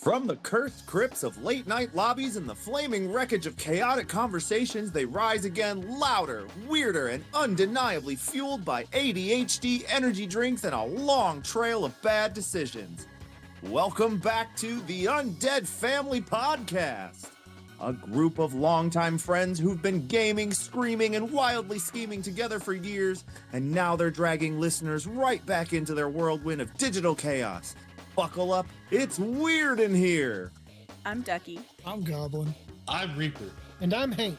From the cursed crypts of late night lobbies and the flaming wreckage of chaotic conversations, they rise again louder, weirder, and undeniably fueled by ADHD energy drinks and a long trail of bad decisions. Welcome back to the Undead Family podcast. A group of longtime friends who've been gaming, screaming, and wildly scheming together for years, and now they're dragging listeners right back into their whirlwind of digital chaos. Buckle up, it's weird in here. I'm Ducky. I'm Goblin. I'm Reaper. And I'm Hank.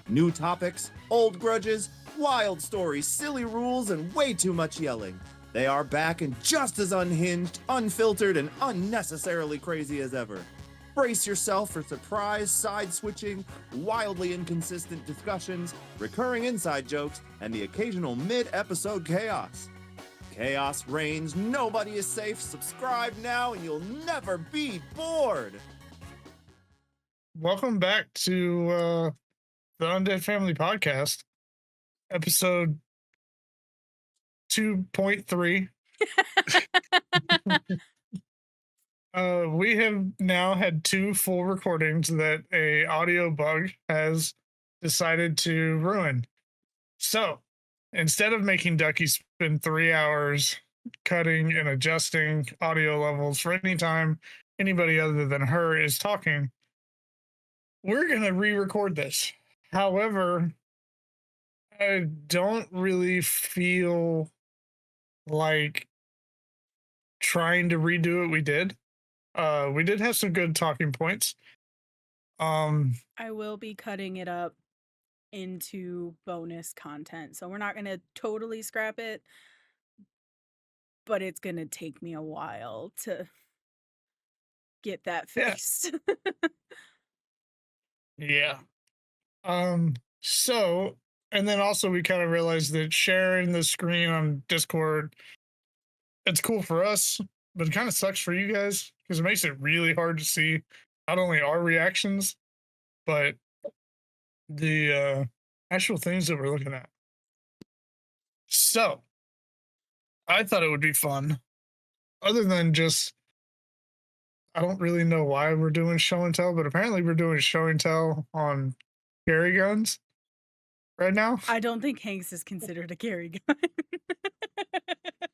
New topics, old grudges, wild stories, silly rules, and way too much yelling. They are back and just as unhinged, unfiltered, and unnecessarily crazy as ever. Brace yourself for surprise, side-switching, wildly inconsistent discussions, recurring inside jokes, and the occasional mid-episode chaos. Chaos reigns, nobody is safe. Subscribe now and you'll never be bored. Welcome back to the Undead Family podcast, episode 2.3. We have now had two full recordings that a audio bug has decided to ruin. So instead of making Ducky spend 3 hours cutting and adjusting audio levels for any time anybody other than her is talking, we're going to re-record this. However, I don't really feel like trying to redo what we did. We did have some good talking points. I will be cutting it up into bonus content, so we're not going to totally scrap it, but it's going to take me a while to get that fixed. Yeah. So, and then also we kind of realized that sharing the screen on Discord, it's cool for us, but it kind of sucks for you guys because it makes it really hard to see not only our reactions, but the actual things that we're looking at. So, I thought it would be fun, other than just, I don't really know why we're doing show and tell, but apparently we're doing show and tell on carry guns right now. I don't think Hank's is considered a carry gun.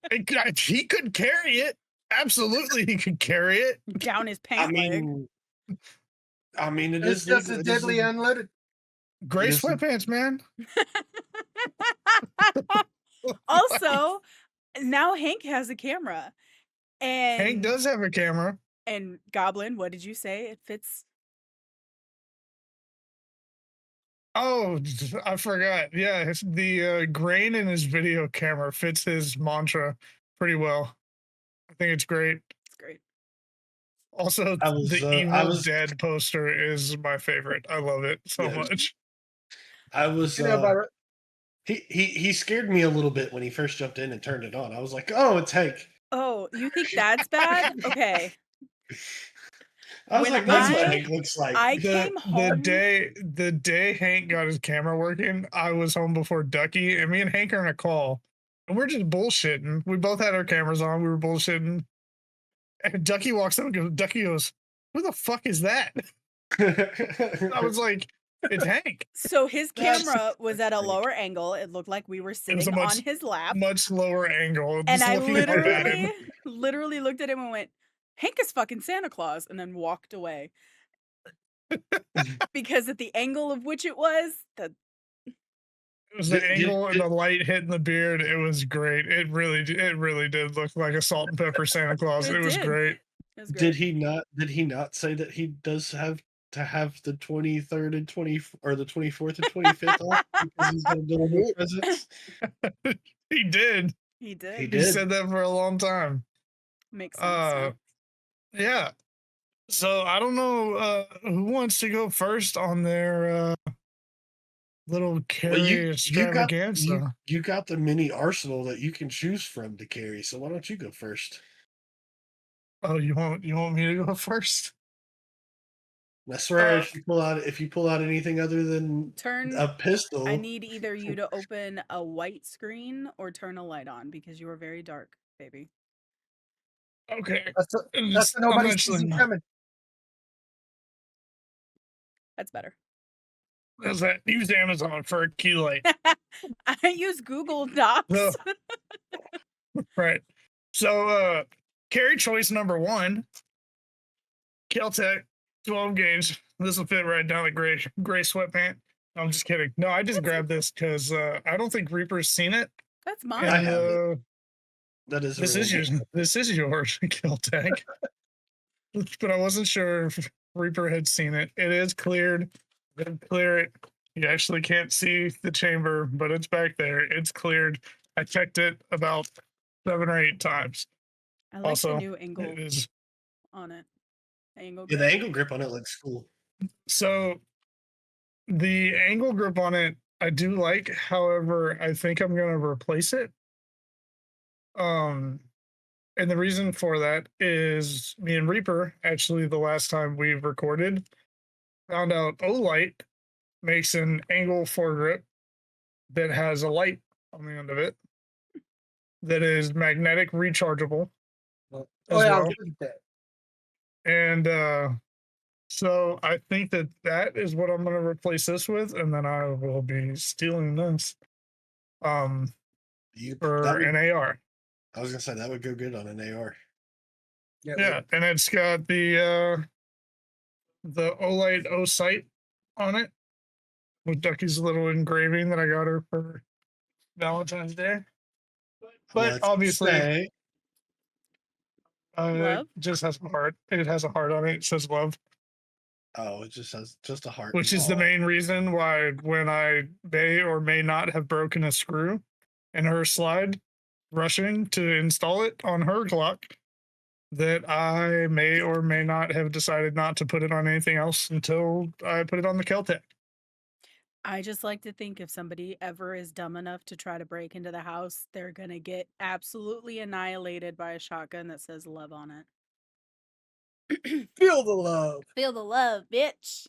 He could carry it. Absolutely, he could carry it. Down his pant leg. I mean, It's just a deadly unloaded. Gray sweatpants, man. Also, now Hank has a camera. And Hank does have a camera. And Goblin, what did you say? It fits. Oh, I forgot. Yeah, the grain in his video camera fits his mantra pretty well. I think it's great. It's great. Also, the Evil Dead poster is my favorite. I love it so much. I was he scared me a little bit when he first jumped in and turned it on. I was like, "Oh, it's Hank." Oh, you think that's bad? Okay. I was like, "That's what Hank looks like." I came home the day Hank got his camera working. I was home before Ducky, and me and Hank are in a call, and we're just bullshitting. We both had our cameras on. We were bullshitting, and Ducky walks up and goes, "Ducky goes, who the fuck is that?" I was like, "It's Hank." So his camera was at a lower angle. It looked like we were sitting on his lap. Much lower angle. And I literally looked at him and went, "Hank is fucking Santa Claus," and then walked away. Because at the angle of which it was the angle and the light hitting the beard. It was great. It really did look like a salt and pepper Santa Claus. It was great. Did he not say that he does have to have the 23rd and 24th or the 24th and 25th off because he's going to deliver presents? He did. He did. He said that for a long time. Makes sense. Yeah. So I don't know who wants to go first on their little carry extravaganza. You got the mini arsenal that you can choose from to carry. So why don't you go first? Oh, you want me to go first? I swear, if you pull out anything other than a pistol, I need either you to open a white screen or turn a light on because you are very dark, baby. Okay. That's nobody's coming. That's better. How's that? Use Amazon for a key light. I use Google Docs. No. Right. So, carry choice number 1, Kel-Tec, 12 gauge. This will fit right down the gray sweatpant. I'm just kidding. No, I just grabbed this because I don't think Reaper's seen it. That's mine. I have it. And That is this is yours, Kel-Tec. But I wasn't sure if Reaper had seen it. It is cleared. Didn't clear it. You actually can't see the chamber, but it's back there. It's cleared. I checked it about 7 or 8 times. I like Also, the new angle it is on it. Angle Yeah, grip. the angle grip on it looks cool. so the angle grip on it I do like. However, I think I'm gonna replace it. And the reason for that is me and Reaper, actually the last time we recorded, found out Olight makes an angle foregrip that has a light on the end of it that is magnetic rechargeable as I'll well. give you that. And so I think that is what I'm going to replace this with, and then I will be stealing this for an AR. I was gonna say that would go good on an AR. Yeah, and it's got the Olight O sight on it with Ducky's little engraving that I got her for Valentine's Day. But Let's obviously, say, it just has a heart. It has a heart on it. It says love, oh, it just has just a heart. which is the Aw. main reason why when I may or may not have broken a screw in her slide, rushing to install it on her clock, that I may or may not have decided not to put it on anything else until I put it on the Kel-Tec. I just like to think if somebody ever is dumb enough to try to break into the house, they're going to get absolutely annihilated by a shotgun that says love on it. Feel the love. Feel the love, bitch.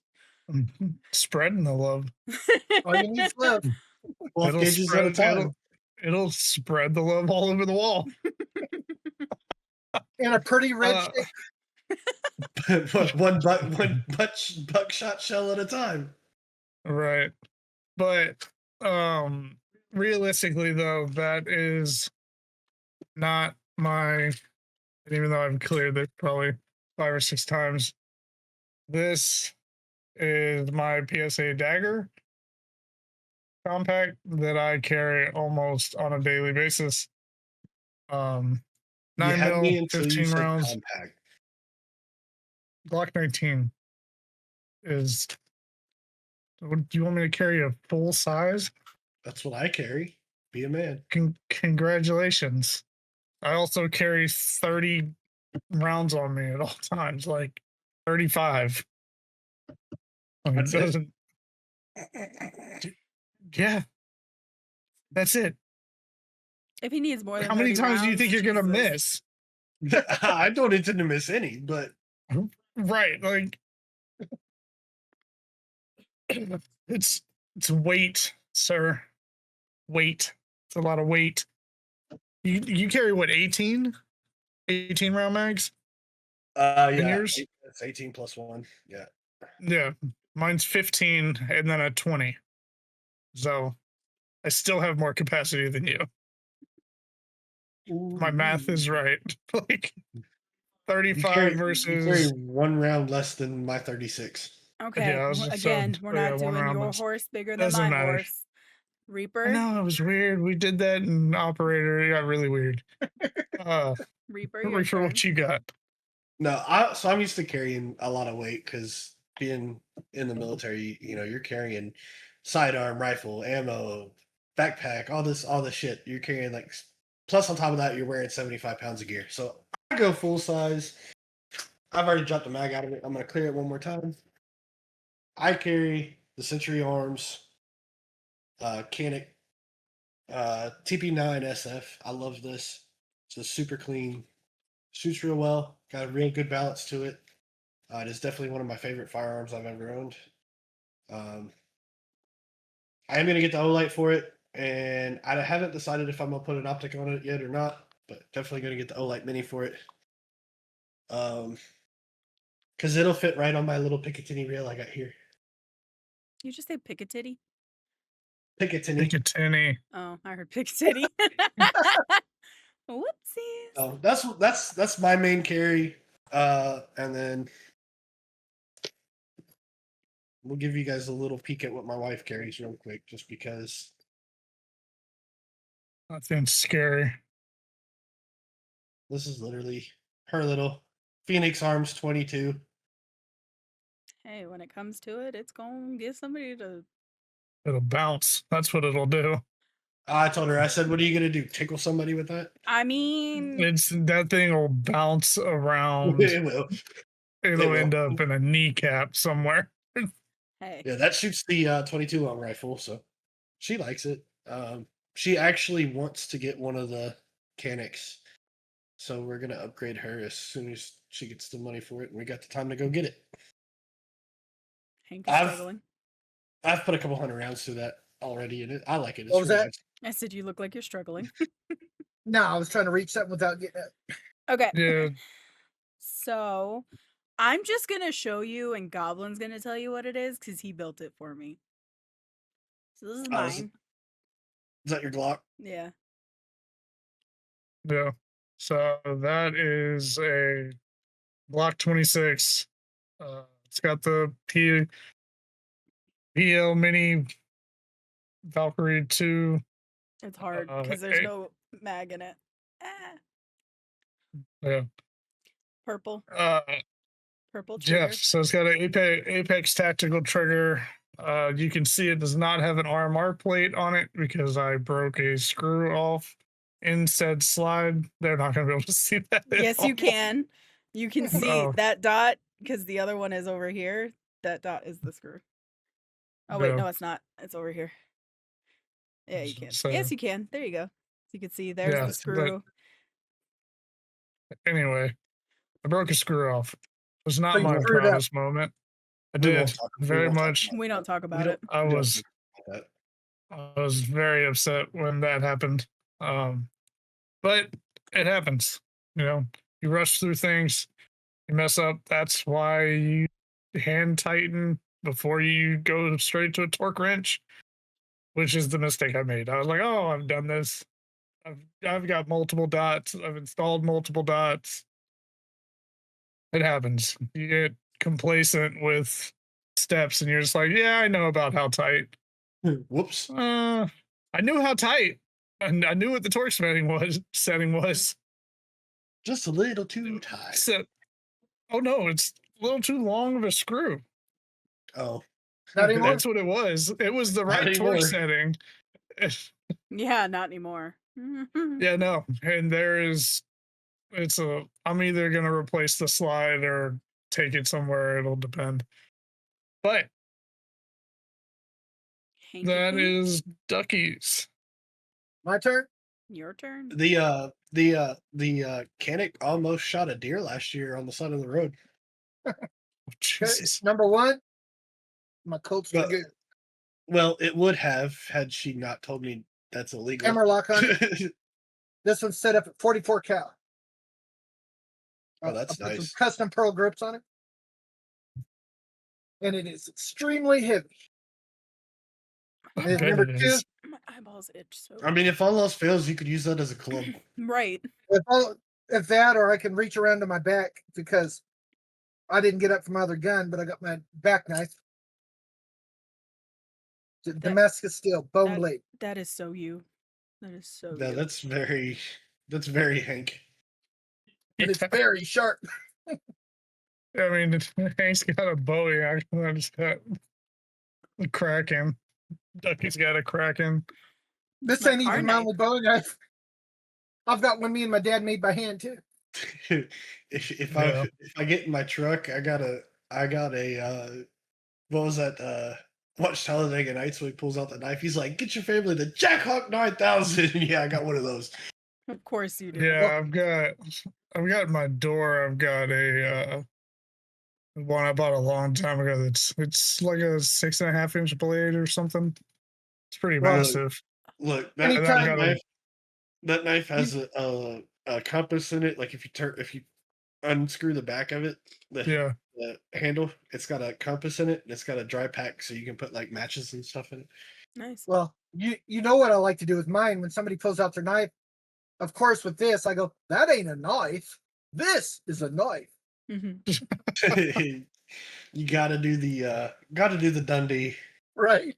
Spreading the love. All you need is love. 12 gauges at a time. It'll spread the love all over the wall. And a pretty red shape. one buckshot shell at a time. Right. But realistically though, that is not my, and even though I've cleared it probably 5 or 6 times, this is my PSA dagger compact that I carry almost on a daily basis. 9 mil, 15 rounds. Compact. Glock 19 is. Do you want me to carry a full size? That's what I carry. Be a man. Congratulations. I also carry 30 rounds on me at all times, like 35. That's it? Yeah. That's it. If he needs more than How many 30 times do you think you're rounds, going to Jesus. miss? I don't intend to miss any, but Right. Like, it's weight, sir. Weight. It's a lot of weight. You carry what, 18 round mags? yeah, yours? It's 18 plus 1. Yeah. Yeah. Mine's 15 and then a 20. So I still have more capacity than you. My math is right. Like 35 versus. You carry 1 round less than my 36. Okay, Yeah, again, we're not doing your horse bigger than my horse. Reaper? No, it was weird. We did that in Operator. It got really weird. Reaper, what you got? No, so I'm used to carrying a lot of weight because being in the military, you're carrying sidearm, rifle, ammo, backpack, all this shit. You're carrying like, plus on top of that, you're wearing 75 pounds of gear. So I go full size. I've already dropped the mag out of it. I'm gonna clear it one more time. I carry the Century Arms, Canic, TP9 SF. I love this. It's a super clean, shoots real well, got a real good balance to it. It is definitely one of my favorite firearms I've ever owned. I am going to get the Olight for it, and I haven't decided if I'm going to put an optic on it yet or not, but definitely going to get the Olight Mini for it. Because it'll fit right on my little Picatinny rail I got here. You just say Piccatitty? Piccatini. Piccatini. Oh, I heard Piccatitty. Whoopsies. Oh, that's my main carry. And then we'll give you guys a little peek at what my wife carries real quick, just because. That seems scary. This is literally her little Phoenix Arms 22. Hey, when it comes to it, it's gonna get somebody to. It'll bounce. That's what it'll do. I told her, I said, what are you going to do? Tickle somebody with that? I mean, That thing will bounce around. It will. It'll will. end up in a kneecap somewhere. hey. Yeah, that shoots the 22 long rifle, so she likes it. She actually wants to get one of the Canics, so we're going to upgrade her as soon as she gets the money for it, and we got the time to go get it. Hank is struggling. I've put a couple hundred rounds through that already, and I like it. It's What was really that? nice. I said you look like you're struggling. No, I was trying to reach something without getting it. Okay. Yeah. So I'm just gonna show you, and Goblin's gonna tell you what it is because he built it for me. So this is Oh, mine. Is that your Glock? Yeah. Yeah. So that is a Block 26. It's got the PL Mini Valkyrie 2. It's hard because there's no mag in it. Ah. Yeah. Purple. Purple Yeah. trigger. So it's got an Apex tactical trigger. You can see it does not have an RMR plate on it because I broke a screw off in said slide. They're not going to be able to see that. Yes, you can. You can see Oh. that dot because the other one is over here. That dot is the screw. Oh wait, Yeah. no, it's not. It's over here. Yeah, you can. So- Yes, you can. There you go. So you can see there's Yeah, the screw. Anyway, I broke a screw off. It was So not you my screwed up. proudest moment. I We won't did we very won't talk much. about We don't talk about don't- it. I we don't was talk about that. I was very upset when that happened. But it happens. You know, you rush through things, you mess up. That's why you hand tighten before you go straight to a torque wrench, which is the mistake I made. I was like, oh, I've done this. I've got multiple dots. I've installed multiple dots. It happens. You get complacent with steps and you're just like, yeah, I know about how tight. Whoops. I knew how tight, and I knew what the torque setting was. Just a little too tight. So, oh no, it's a little too long of a screw. Oh. Not anymore. That's what it was. It was the Not right anymore. torque setting. Yeah, not anymore. Yeah, no. And I'm either going to replace the slide or take it somewhere. It'll depend. But Hanky that poo? is Duckies. My turn. Your turn. The Canic almost shot a deer last year on the side of the road. Oh, Jesus. Number one, my Colts are But- good. Well, it would have had she not told me that's illegal. Hammerlock on it. This one's set up at 44 cal. Oh, that's I put some nice. custom pearl grips on it. And it is extremely heavy. I And bet number it two, is. My eyeballs itch so. I mean, if all else fails, you could use that as a club. Right. if that, or I can reach around to my back because I didn't get up from my other gun, but I got my back knife. Damascus steel, bone blade. That is so you. That is so Yeah, you. that's very Hank. And it's very sharp. I mean, Hank's got a Bowie. I just got a Kraken. Ducky's got a Kraken. This My ain't car even my knife. only bowing knife. I've got one me and my dad made by hand too. if Yeah. I get in my truck, I got a what was that? Watch Talladega Nights when he pulls out the knife. He's like, "Get your family the Jack Hawk 9000." Yeah, I got one of those. Of course you do. Yeah, I've got my door. I've got a one I bought a long time ago. It's like a 6.5 inch blade or something. It's pretty Well, massive. Look, Anytime- that knife has a compass in it. Like if you unscrew the back of it, Yeah, the handle. It's got a compass in it, and it's got a dry pack, so you can put like matches and stuff in it. Nice. Well, you know what I like to do with mine when somebody pulls out their knife. Of course, with this, I go, that ain't a knife. This is a knife. Mm-hmm. You gotta do the Dundee. Right.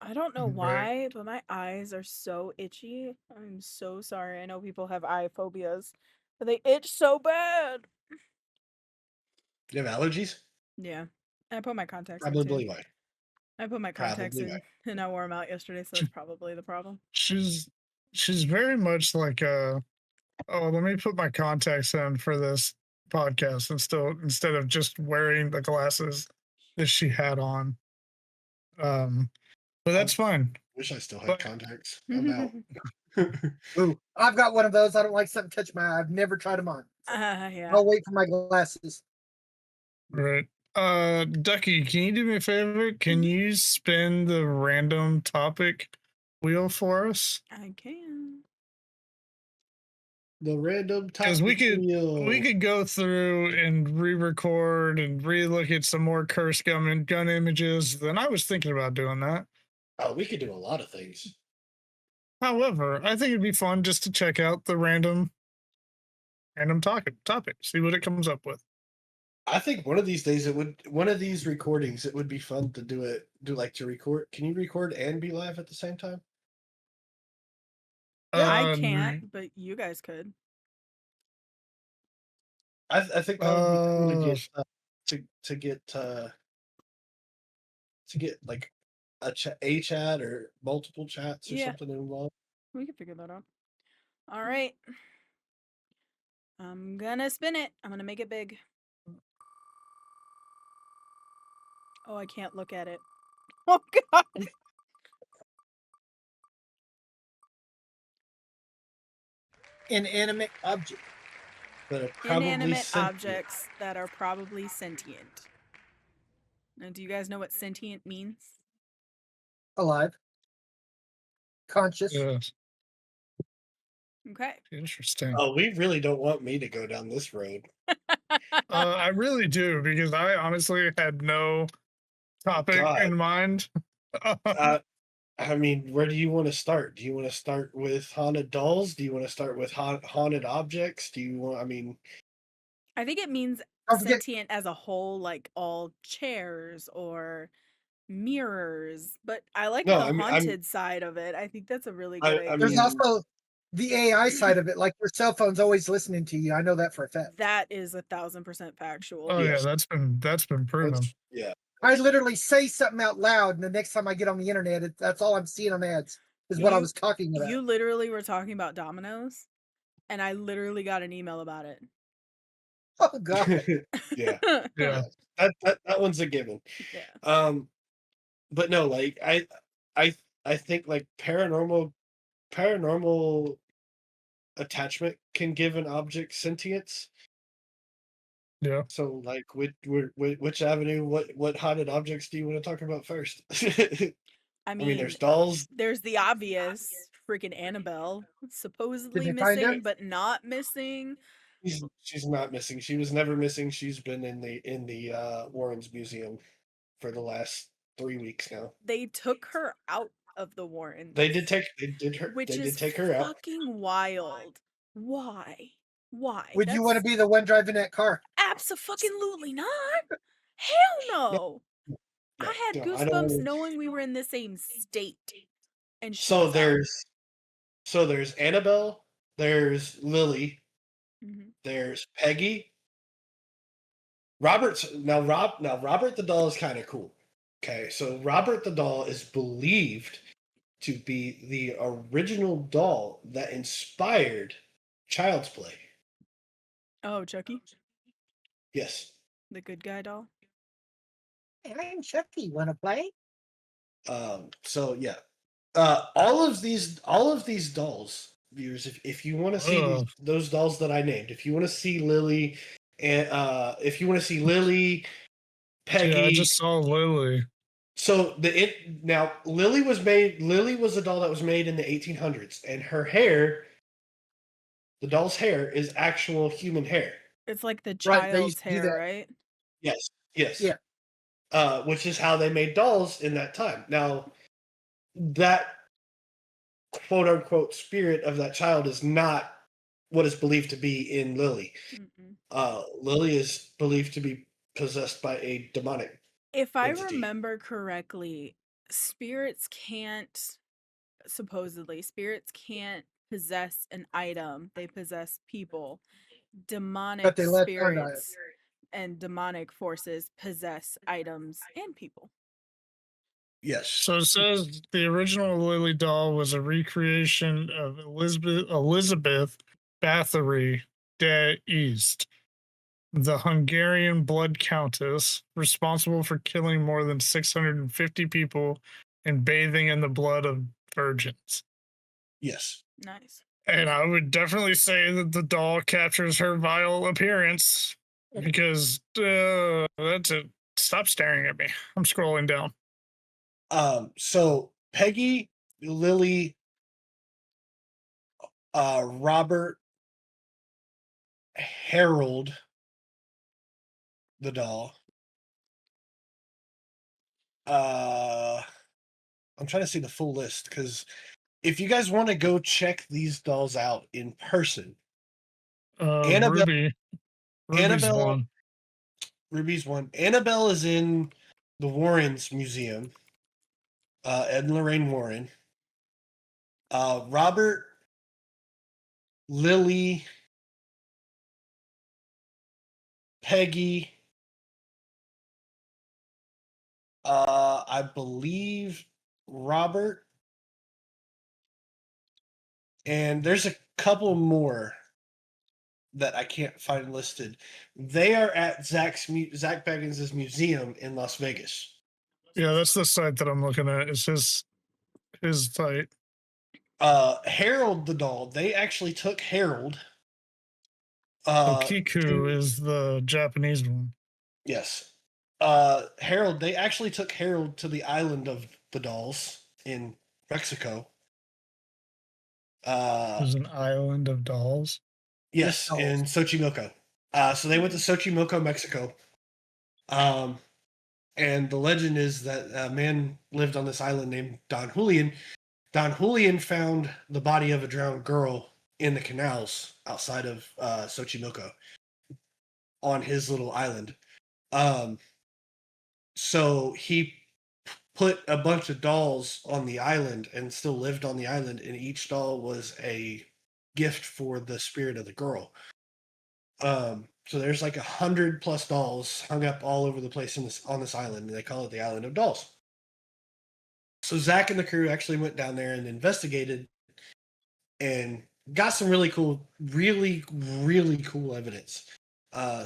I don't know Right. why, but my eyes are so itchy. I'm so sorry. I know people have eye phobias, but they itch so bad. Do you have allergies? Yeah. I put my contacts in Probably too. why. I put my contacts Probably in why. and I wore them out yesterday, so that's probably the problem. She's very much like oh, let me put my contacts in for this podcast instead of just wearing the glasses that she had on. But that's fine. Wish I still had But contacts. I'm out. Ooh, I've got one of those. I don't like something touch my eye. I've never tried them on. So Yeah. I'll wait for my glasses. right. Ducky, can you do me a favor? Can you spin the random topic wheel for us? I can. The random Because topic we could go through and re-record and re-look at some more curse gun images. Then I was thinking about doing that. Oh, we could do a lot of things. However, I think it'd be fun just to check out the random topic, see what it comes up with. I think one of these days one of these recordings, it would be fun to do to record. Can you record and be live at the same time? Yeah, I can't, but you guys could. I think that would be cool to get like a chat or multiple chats or something involved. We can figure that out. All right. I'm gonna spin it. I'm gonna make it big. Oh, I can't look at it. Oh, God. Inanimate object. That are probably Inanimate sentient. objects that are probably sentient. Now, do you guys know what sentient means? Alive. Conscious. Yes. Okay. Interesting. Oh, we really don't want me to go down this road. I really do, because I honestly had no topic in mind. I mean, where do you want to start? Do you want to start with haunted dolls? Do you want to start with haunted objects? Do you want? I mean, I think it means sentient as a whole, like all chairs or mirrors. But I like the haunted side of it. I think that's a really good idea. There's also the AI side of it, like your cell phone's always listening to you. I know that for a fact. That is 1000% factual. Oh yeah, that's been proven. Yeah. I literally say something out loud, and the next time I get on the internet, that's all I'm seeing on ads is what I was talking about. You literally were talking about Domino's, and I literally got an email about it. Oh God. Yeah. Yeah. That one's a given. Yeah. But no, like I think like paranormal attachment can give an object sentience. Yeah. So like which avenue, what haunted objects do you want to talk about first? I mean, there's dolls. There's the obvious freaking Annabelle, supposedly Did they find her? missing, but not missing. She's not missing. She was never missing. She's been in the Warrens Museum for the last 3 weeks now. They took her out of the Warrens. They did take her out. Fucking wild. Why? Would you want to be the one driving that car? Absolutely not. Hell no. No, I had goosebumps knowing we were in the same state. And so there's Annabelle, there's Lily, there's Peggy. Robert the doll is kind of cool. Okay, so Robert the doll is believed to be the original doll that inspired Child's Play. Oh, Chucky? Yes. The good guy doll? Hey, I'm Chucky. Want to play? So yeah. All of these dolls, viewers, if you want to see those dolls that I named, if you want to see Lily, and if you want to see Lily, Peggy. Yeah, I just saw Lily. So Lily was a doll that was made in the 1800s, and her hair, the doll's hair, is actual human hair. It's like the child's hair, right? Yes. Yes. Yeah. Which is how they made dolls in that time. Now, that quote unquote spirit of that child is not what is believed to be in Lily. Lily is believed to be possessed by a demonic. If I entity. remember correctly, supposedly, spirits can't possess an item, they possess people. Demonic they let spirits and demonic forces possess items and people. Yes. So it says the original Lily doll was a recreation of Elizabeth Bathory de East, the Hungarian blood countess, responsible for killing more than 650 people and bathing in the blood of virgins. Yes. Nice. And I would definitely say that the doll captures her vile appearance because that's it. Stop staring at me. I'm scrolling down. So Peggy, Lily, Robert, Harold, the doll. I'm trying to see the full list because if you guys want to go check these dolls out in person, Ruby's one. Ruby's one. Annabelle is in the Warrens Museum. Ed and Lorraine Warren. Robert, Lily, Peggy. I believe Robert. And there's a couple more that I can't find listed. They are at Zach Baggins' museum in Las Vegas. Yeah, that's the site that I'm looking at. It's his site. Harold the doll. They actually took Harold. Kiku is the Japanese one. Yes. Harold. They actually took Harold to the island of the dolls in Mexico. There's an island of dolls. Yes, in Xochimilco. So they went to Xochimilco, Mexico. And the legend is that a man lived on this island named Don Julian. Don Julian found the body of a drowned girl in the canals outside of Xochimilco on his little island. So he put a bunch of dolls on the island and still lived on the island, and each doll was a gift for the spirit of the girl. So there's like 100+ dolls hung up all over the place on this island, and they call it the Island of Dolls. So Zach and the crew actually went down there and investigated and got some really cool evidence.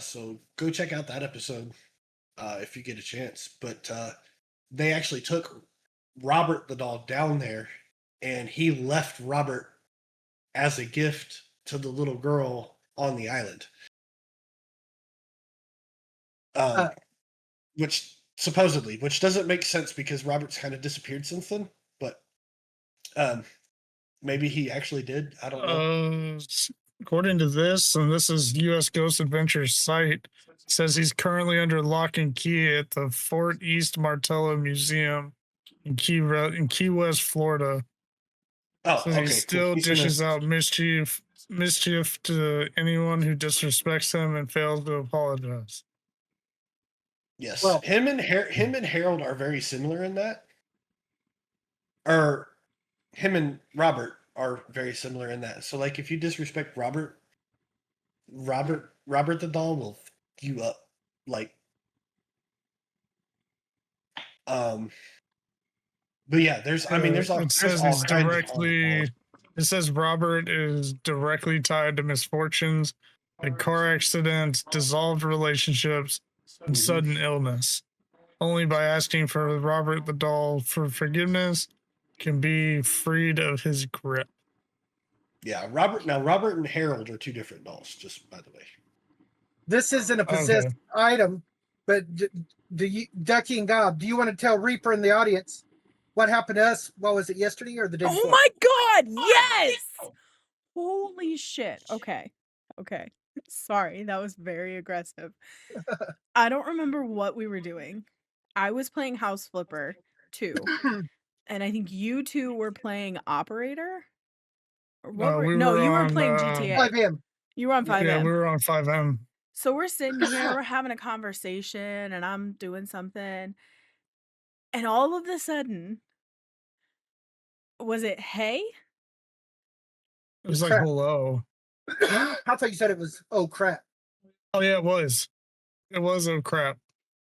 So go check out that episode if you get a chance. But they actually took Robert the doll down there, and he left Robert as a gift to the little girl on the island. Which doesn't make sense because Robert's kind of disappeared since then, but maybe he actually did. I don't know. According to this, and this is U.S. Ghost Adventures site, says he's currently under lock and key at the Fort East Martello Museum in Key West, Florida. Oh, so okay. He still cool. dishes out mischief to anyone who disrespects him and fails to apologize. Yes, well, him and Harold are very similar in that. Or him and Robert are very similar in that. So, like, if you disrespect Robert the doll will f you up. Like, but yeah, there's all it says Robert is directly tied to misfortunes, like car accidents, dissolved relationships, and sudden illness. Only by asking for Robert the doll for forgiveness can be freed of his grip. Yeah, Robert and Harold are two different dolls, just by the way. This isn't a possessed item, but do you, Ducky and Gob, do you want to tell Reaper in the audience what happened to us? What was it, yesterday or the day before? Oh my God, yes! Holy shit. Okay. Sorry, that was very aggressive. I don't remember what we were doing. I was playing House Flipper 2, and I think you two were playing Operator? Or what were No, you were playing GTA. 5M. You were on 5M. Yeah, we were on 5M. So we're sitting here, we're having a conversation, and I'm doing something, and all of a sudden, was it hey? It was like, Crap. hello. I thought you said it was, oh crap. Oh, yeah, it was. It was, oh crap.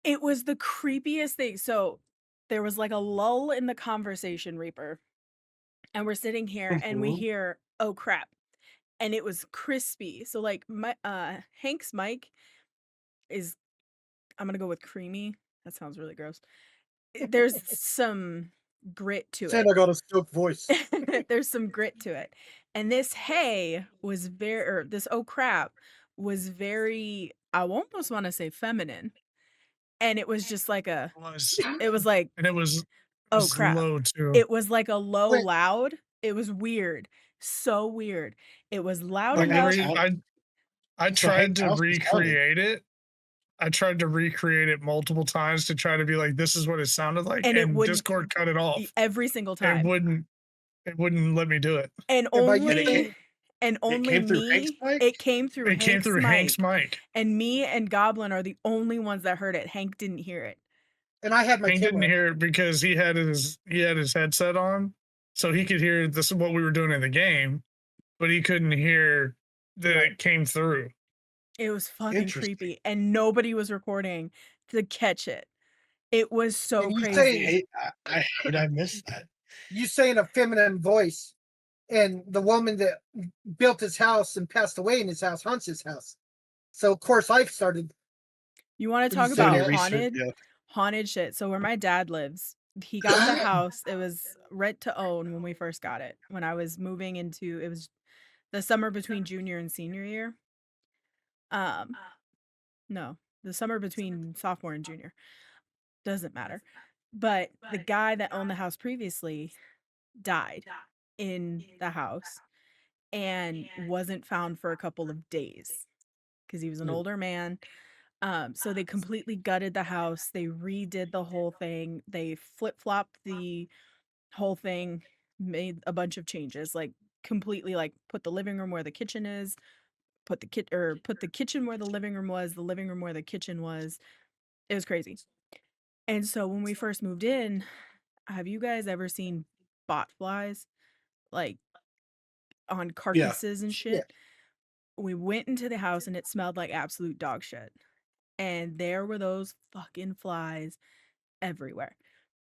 It was the creepiest thing. So there was like a lull in the conversation, Reaper. And we're sitting here and we hear, oh crap. And it was crispy. So like my Hank's mic is, I'm gonna go with creamy. That sounds really gross. There's some grit to Santa got a silk voice. it. There's some grit to it. And this hey was very, or this oh crap was very, I almost want to say feminine. And it was just like a, it was like, and it was oh crap. low too. It was like a low loud. It was weird. So weird. It was loud enough. I tried to recreate it. I tried to recreate it multiple times to try to be like, this is what it sounded like. And Discord cut it off every single time. It wouldn't let me do it. And only it came through Hank's mic. And me and Goblin are the only ones that heard it. Hank didn't hear it. And I had my Hank didn't hear it because he had his headset on, so he could hear this what we were doing in the game, but he couldn't hear that it came through. It was fucking creepy, and nobody was recording to catch it. It was so crazy. I missed that. You say in a feminine voice, and the woman that built his house and passed away in his house haunts his house. So of course I've started. You want to talk about haunted shit? So where my dad lives, he got the house. It was rent to own when we first got it. When I was moving into, it was the summer between junior and senior year. No, the summer between sophomore and junior. Doesn't matter. But the guy that owned the house previously died in the house and wasn't found for a couple of days because he was an older man. So they completely gutted the house. They redid the whole thing. They flip-flopped the whole thing, made a bunch of changes, like completely like put the living room where the kitchen is, put the kitchen where the living room was, the living room where the kitchen was. It was crazy. And so when we first moved in, have you guys ever seen bot flies like on carcasses and shit? Yeah. We went into the house and it smelled like absolute dog shit. And there were those fucking flies everywhere.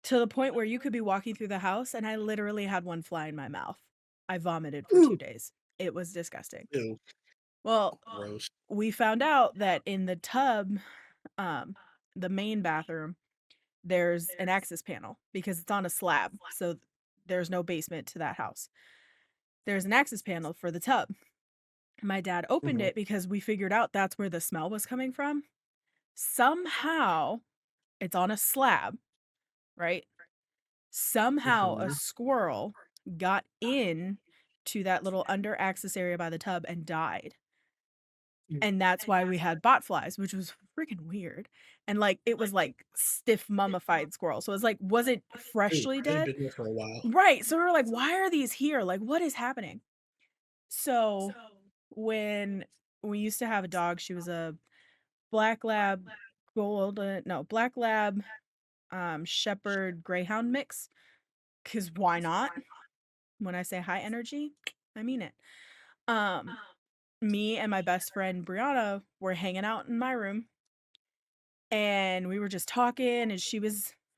To the point where you could be walking through the house and I literally had one fly in my mouth. I vomited for 2 days. It was disgusting. Ew. Well, gross. We found out that in the tub, the main bathroom, there's an access panel because it's on a slab. So there's no basement to that house. There's an access panel for the tub. My dad opened it because we figured out that's where the smell was coming from. Somehow, it's on a slab, right? Somehow a squirrel got in to that little under access area by the tub and died. And that's why we had bot flies, which was freaking weird. And like it was like stiff mummified squirrel. So it was like, was it freshly dead? Been there for a while. Right. So we were like, why are these here? Like, what is happening? So when we used to have a dog, she was a black lab shepherd greyhound mix. Cause why not? When I say high energy, I mean it. Me and my best friend Brianna were hanging out in my room and we were just talking and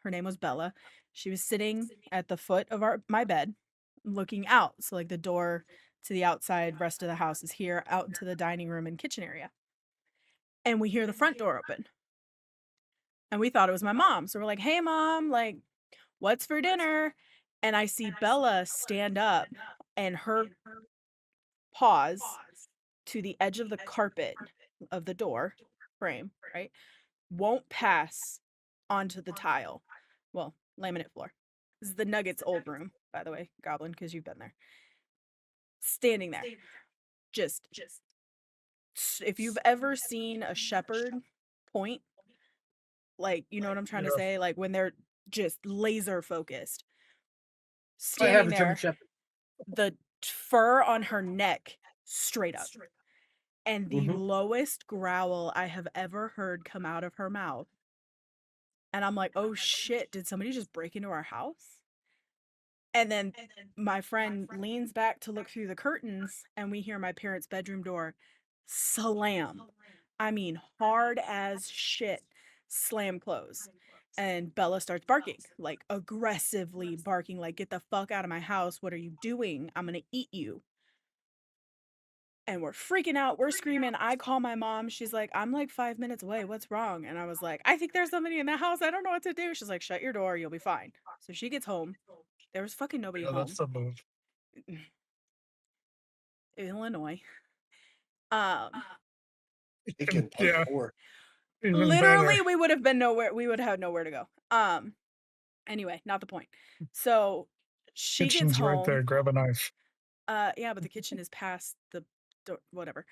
her name was Bella. She was sitting at the foot of my bed looking out. So like the door to the outside rest of the house is here out into the dining room and kitchen area. And we hear the front door open. And we thought it was my mom. So we're like, hey mom, like what's for dinner? And I see Bella stand up and her paws to the edge of the carpet of the door frame, right? Won't pass onto the tile. Well, laminate floor. This is the Nuggets old room, by the way, Goblin, because you've been there. Standing there. Just if you've ever seen a shepherd point, like, you know what I'm trying to say? Like when they're just laser focused. I have Standing a German there, Shepherd. the fur on her neck straight up. And the lowest growl I have ever heard come out of her mouth. And I'm like, oh shit, did somebody just break into our house? And then my friend leans back to look through the curtains, and we hear my parents' bedroom door slam. I mean, hard as shit, slam close. And Bella starts barking, like aggressively barking, like, get the fuck out of my house. What are you doing? I'm gonna eat you. And we're freaking out. We're screaming. I call my mom. She's like, I'm like 5 minutes away. What's wrong? And I was like, I think there's somebody in the house. I don't know what to do. She's like, shut your door. You'll be fine. So she gets home. There was fucking nobody home. That's the move. Illinois. Yeah. Literally, we would have been nowhere. We would have nowhere to go. Anyway, not the point. So she Kitchen's gets home. right there. Grab a knife. Yeah, but the kitchen is past the door. Whatever.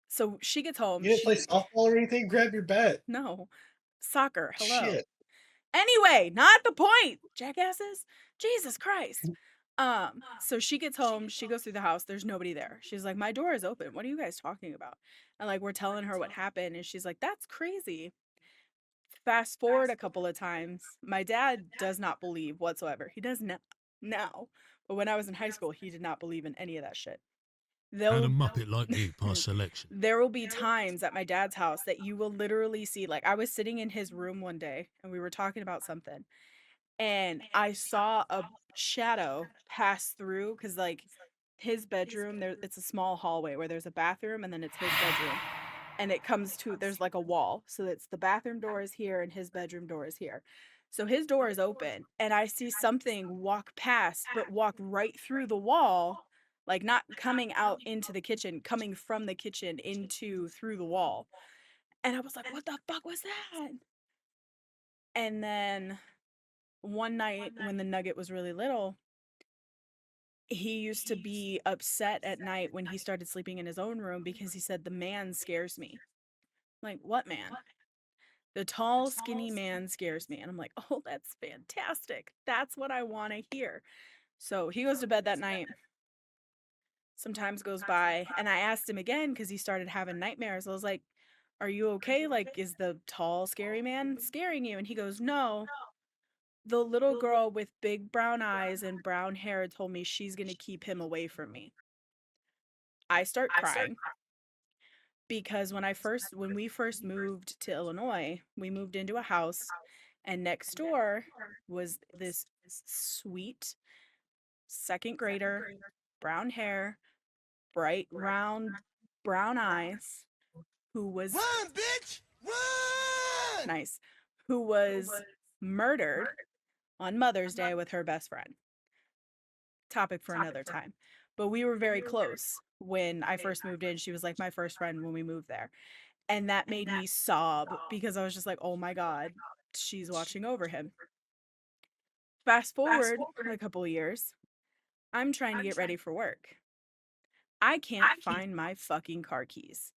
So she gets home. You didn't play softball or anything? Grab your bat. No. Soccer. Hello. Shit. Anyway, not the point, jackasses. Jesus Christ. So she gets home, she goes through the house, there's nobody there. She's like, my door is open. What are you guys talking about? And like, we're telling her what happened, and she's like, that's crazy. Fast forward a couple of times. My dad does not believe whatsoever. He does now. But when I was in high school, he did not believe in any of that shit. And a muppet like you past selection. There will be times at my dad's house that you will literally see, like, I was sitting in his room one day and we were talking about something, and I saw a shadow pass through, because like his bedroom, it's a small hallway where there's a bathroom, and then it's his bedroom, and it comes to, there's like a wall, so it's the bathroom door is here and his bedroom door is here. So his door is open, and I see something walk past, but walk right through the wall, like not coming out into the kitchen, coming from the kitchen through the wall. And I was like, what the fuck was that? And then one night when the Nugget was really little, he used to be upset at night when he started sleeping in his own room because he said, the man scares me. I'm like, what man? The tall, skinny man scares me. And I'm like, oh, that's fantastic. That's what I want to hear. So he goes to bed that night. Sometimes goes by, and I asked him again because he started having nightmares. I was like, are you okay? Like, is the tall, scary man scaring you? And he goes, no. The little girl with big brown eyes and brown hair told me she's going to keep him away from me. I start crying because when we first moved to Illinois, we moved into a house, and next door was this sweet second grader, brown hair, bright round brown eyes, who was run, bitch, run! Nice, who was murdered on Mother's Day with her best friend. Topic for another time. But we were very close when I first moved in. She was like my first friend when we moved there. And that made me sob because I was just like, oh my God, she's watching over him. Fast forward a couple of years, I'm trying to get ready for work. I can't find my fucking car keys.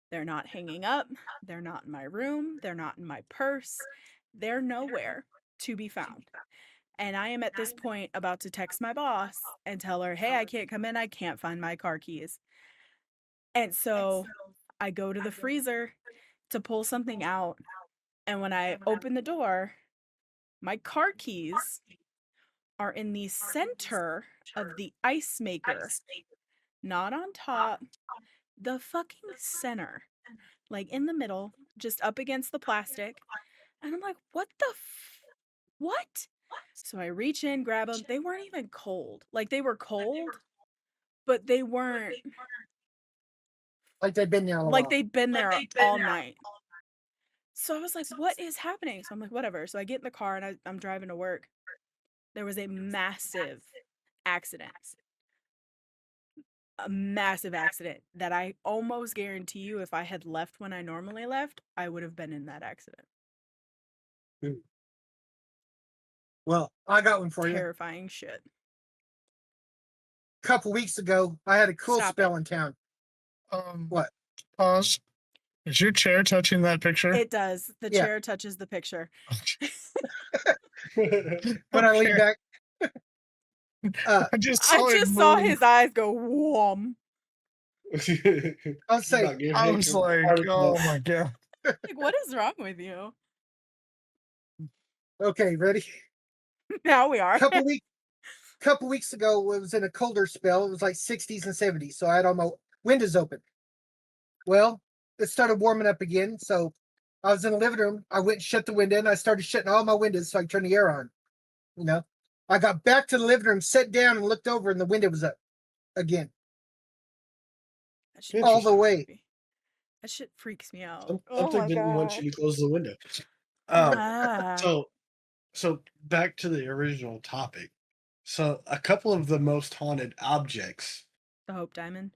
They're not hanging up. They're not in my room. They're not in my purse. They're nowhere to be found. And I am at this point about to text my boss and tell her, hey, I can't come in. I can't find my car keys. And so I go to the freezer to pull something out. And when I open the door, my car keys are in the center of the ice maker, not on top, the fucking center, like in the middle, just up against the plastic. And I'm like, what the what? So I reach in, grab them. They weren't even cold. Like, they were cold, but they weren't like they'd been there all night. So I was like, what is happening? So I'm like, whatever. So I get in the car and I'm driving to work. There was a massive accident. A massive accident that I almost guarantee you, if I had left when I normally left, I would have been in that accident. Well, I got one for you. Terrifying shit. A couple weeks ago, I had a cool spell in town. What? Pause. Is your chair touching that picture? It does. The Yeah. chair touches the picture. When I lean back. I just saw his eyes go whom. I'll say. I was like, oh my god. Like, what is wrong with you? Okay, ready? Now we are. Couple weeks ago, it was in a colder spell. It was like 60s and 70s, so I had all my windows open. Well, it started warming up again, so I was in the living room. I went and shut the window, and I started shutting all my windows so I could turn the air on. You know, I got back to the living room, sat down, and looked over, and the window was up again. All the way. That shit freaks me out. Something didn't want you to close the window. So back to the original topic. So a couple of the most haunted objects. The Hope Diamond.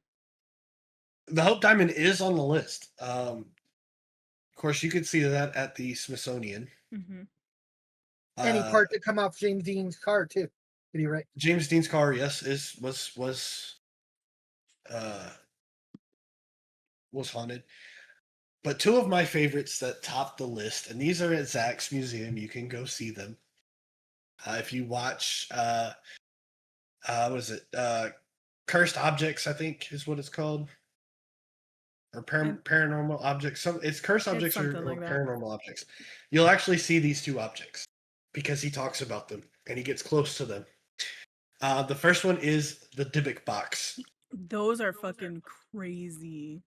The Hope Diamond is on the list. Of course, you could see that at the Smithsonian. Mm-hmm. Any part that come off James Dean's car too. Did he right? James Dean's car, yes, was haunted. But two of my favorites that top the list, and these are at Zach's museum. You can go see them. If you watch, what is it? Cursed Objects, I think is what it's called, or paranormal objects. It's cursed objects or like paranormal objects. You'll actually see these two objects because he talks about them and he gets close to them. The first one is the Dybbuk box. Those are fucking crazy.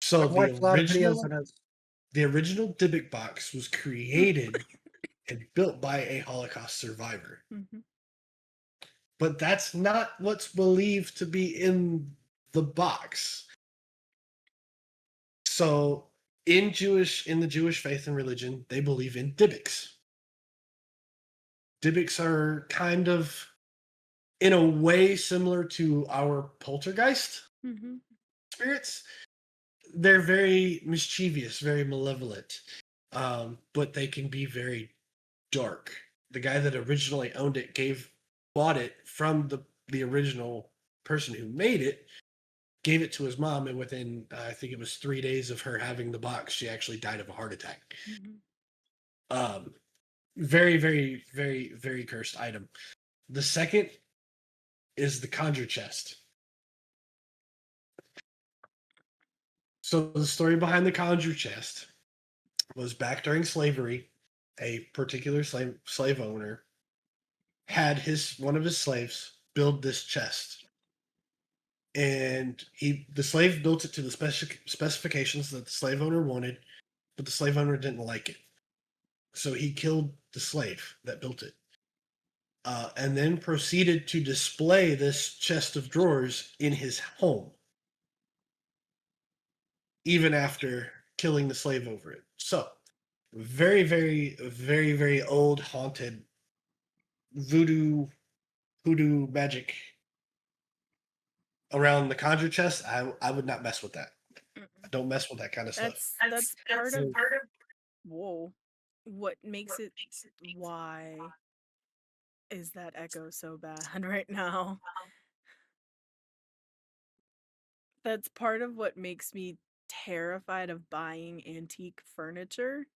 So the original Dybbuk box was created and built by a Holocaust survivor. Mm-hmm. But that's not what's believed to be in the box. So in the Jewish faith and religion, they believe in Dybbuks. Dybbuks are kind of, in a way, similar to our poltergeist spirits. They're very mischievous, very malevolent, but they can be very dark. The guy that originally owned it bought it from the original person who made it, gave it to his mom, and within I think it was 3 days of her having the box, she actually died of a heart attack. Very, very, very, very cursed item. The second is the conjure chest. So the story behind the conjure chest was back during slavery, a particular slave owner had one of his slaves build this chest. And the slave built it to the specifications that the slave owner wanted, but the slave owner didn't like it. So he killed the slave that built it. And then proceeded to display this chest of drawers in his home, even after killing the slave over it. So, very, very, very, very old, haunted, voodoo magic around the conjure chest. I would not mess with that. I don't mess with that kind of stuff. That's part of whoa. What makes it why is that echo so bad right now? That's part of what makes me terrified of buying antique furniture,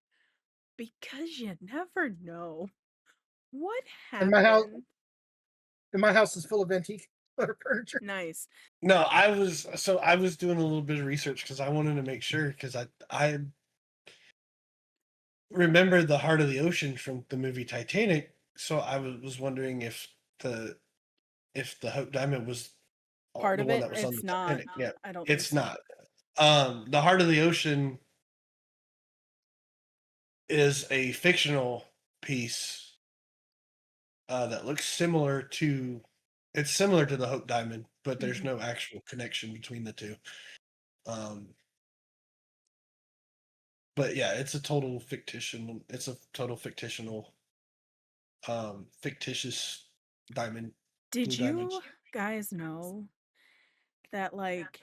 because you never know what happened. My house is full of antique furniture. Nice. No, I was doing a little bit of research because I wanted to make sure, because I remember the heart of the ocean from the movie Titanic, so I was wondering if the Hope Diamond was part the of one it. that was on It's the not. Titanic. Yeah, I don't. It's think so. not. The heart of the ocean is a fictional piece that looks similar to. It's similar to the Hope Diamond, but there's no actual connection between the two. But yeah, it's a total fictional. It's a total fictional, fictitious diamond. Did you guys know that, like,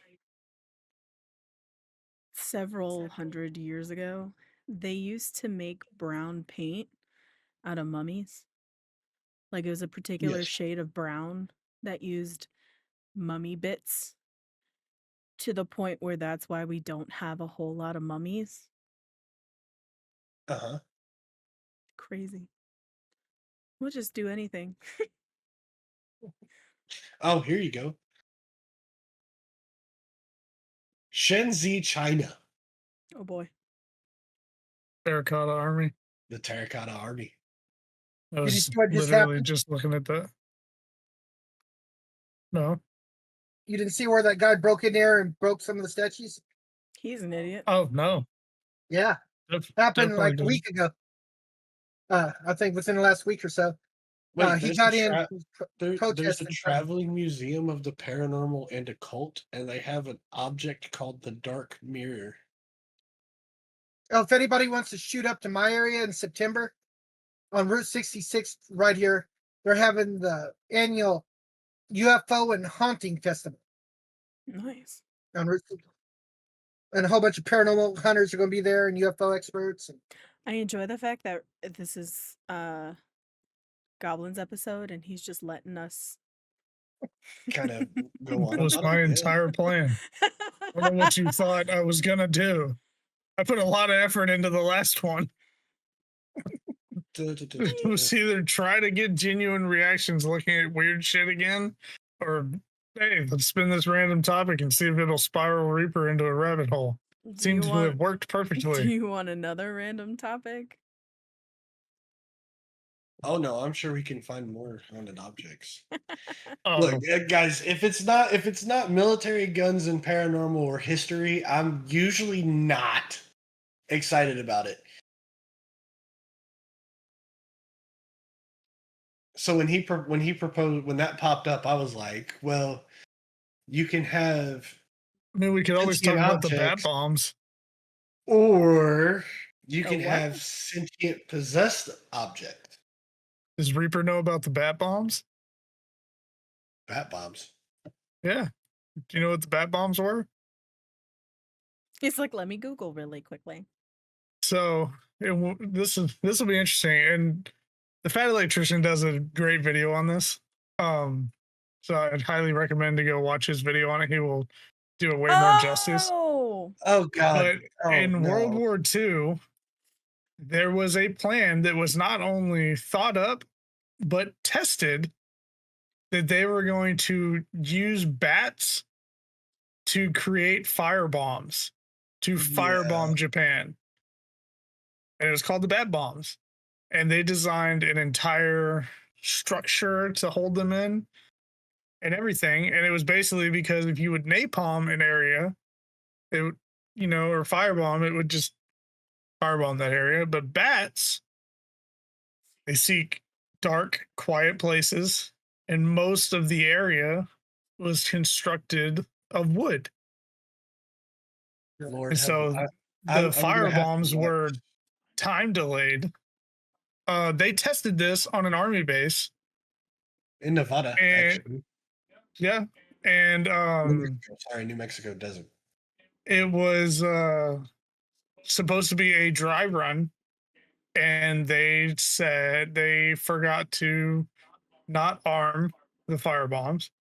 several hundred years ago, they used to make brown paint out of mummies? Like, it was a particular shade of brown that used mummy bits to the point where that's why we don't have a whole lot of mummies. Uh-huh. Crazy. We'll just do anything. Oh, here you go. Shenzhen, China. Oh boy. Terracotta Army. The Terracotta Army. I Did you was see what just literally happened? just looking at that. No. You didn't see where that guy broke in there and broke some of the statues? He's an idiot. Oh no. Yeah, happened like a week ago. I think within the last week or so. Wait, He got in there's a protesting. traveling museum of the paranormal and occult, and they have an object called the Dark Mirror. Oh, if anybody wants to shoot up to my area in September, on Route 66 right here, they're having the annual UFO and Haunting Festival. Nice. On Route 66. And a whole bunch of paranormal hunters are going to be there and UFO experts. I enjoy the fact that this is Goblin's episode and he's just letting us kind of go on. That was my entire plan. I don't know what you thought I was gonna do. I put a lot of effort into the last one. It was either try to get genuine reactions looking at weird shit again, or hey, let's spin this random topic and see if it'll spiral Reaper into a rabbit hole. Seems to have worked perfectly. Do you want another random topic? Oh no, I'm sure we can find more haunted objects. Oh. Look, guys, if it's not military, guns, and paranormal or history, I'm usually not excited about it. So when that popped up, I was like, well, you can have. I mean, we could always talk sentient about the bat objects, bombs. or you can what? have sentient possessed objects. Does Reaper know about the bat bombs? Bat bombs. Yeah. Do you know what the bat bombs were? He's like, let me Google really quickly. So this will be interesting, and the Fat Electrician does a great video on this. So I'd highly recommend to go watch his video on it. He will do it way more justice. Oh God! But in World War II, there was a plan that was not only thought up but tested, that they were going to use bats to create fire bombs, to firebomb Japan. And it was called the bat bombs. And they designed an entire structure to hold them in and everything. And it was basically because if you would napalm an area, it would, or firebomb, it would just firebomb that area. But bats, they seek dark, quiet places, and most of the area was constructed of wood. Lord, and so the fire bombs were time delayed. They tested this on an army base in Nevada, actually. Yeah, and New Mexico doesn't. It was supposed to be a dry run, and they said they forgot to not arm the fire bombs,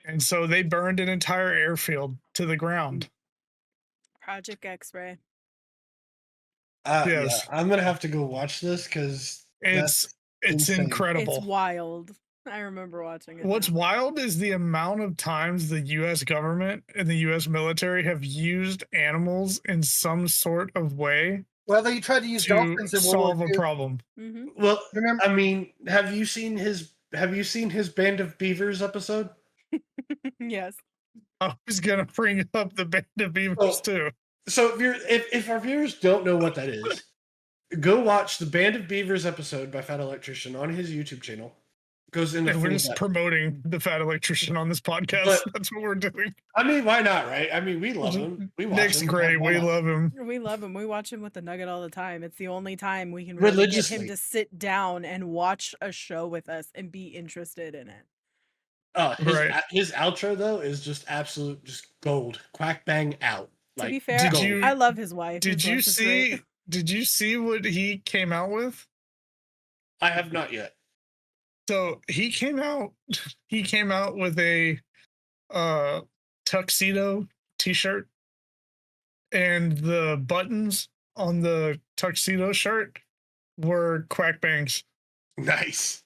and so they burned an entire airfield to the ground. Project X-Ray. Yes. Yeah, I'm gonna have to go watch this because it's incredible. It's wild. I remember watching it. What's wild is the amount of times the U.S. government and the U.S. military have used animals in some sort of way. Well, they tried to use dolphins to solve a problem. Mm-hmm. Well, remember, I mean, have you seen his Band of Beavers episode? Yes. I was gonna bring up the Band of Beavers too. So if our viewers don't know what that is, go watch the Band of Beavers episode by Fat Electrician on his YouTube channel. Goes into and we're just promoting the Fat Electrician on this podcast. That's what we're doing. I mean, why not, right? I mean, we love him. We watch Nick's him. great. We love him. We love him. We watch him with the Nugget all the time. It's the only time we can really get him to sit down and watch a show with us and be interested in it. Oh, his outro though is just absolute gold. Quack bang out. To be fair, I love his wife. Did you see what he came out with? I have not yet. So he came out with a tuxedo t-shirt, and the buttons on the tuxedo shirt were quack bangs. Nice.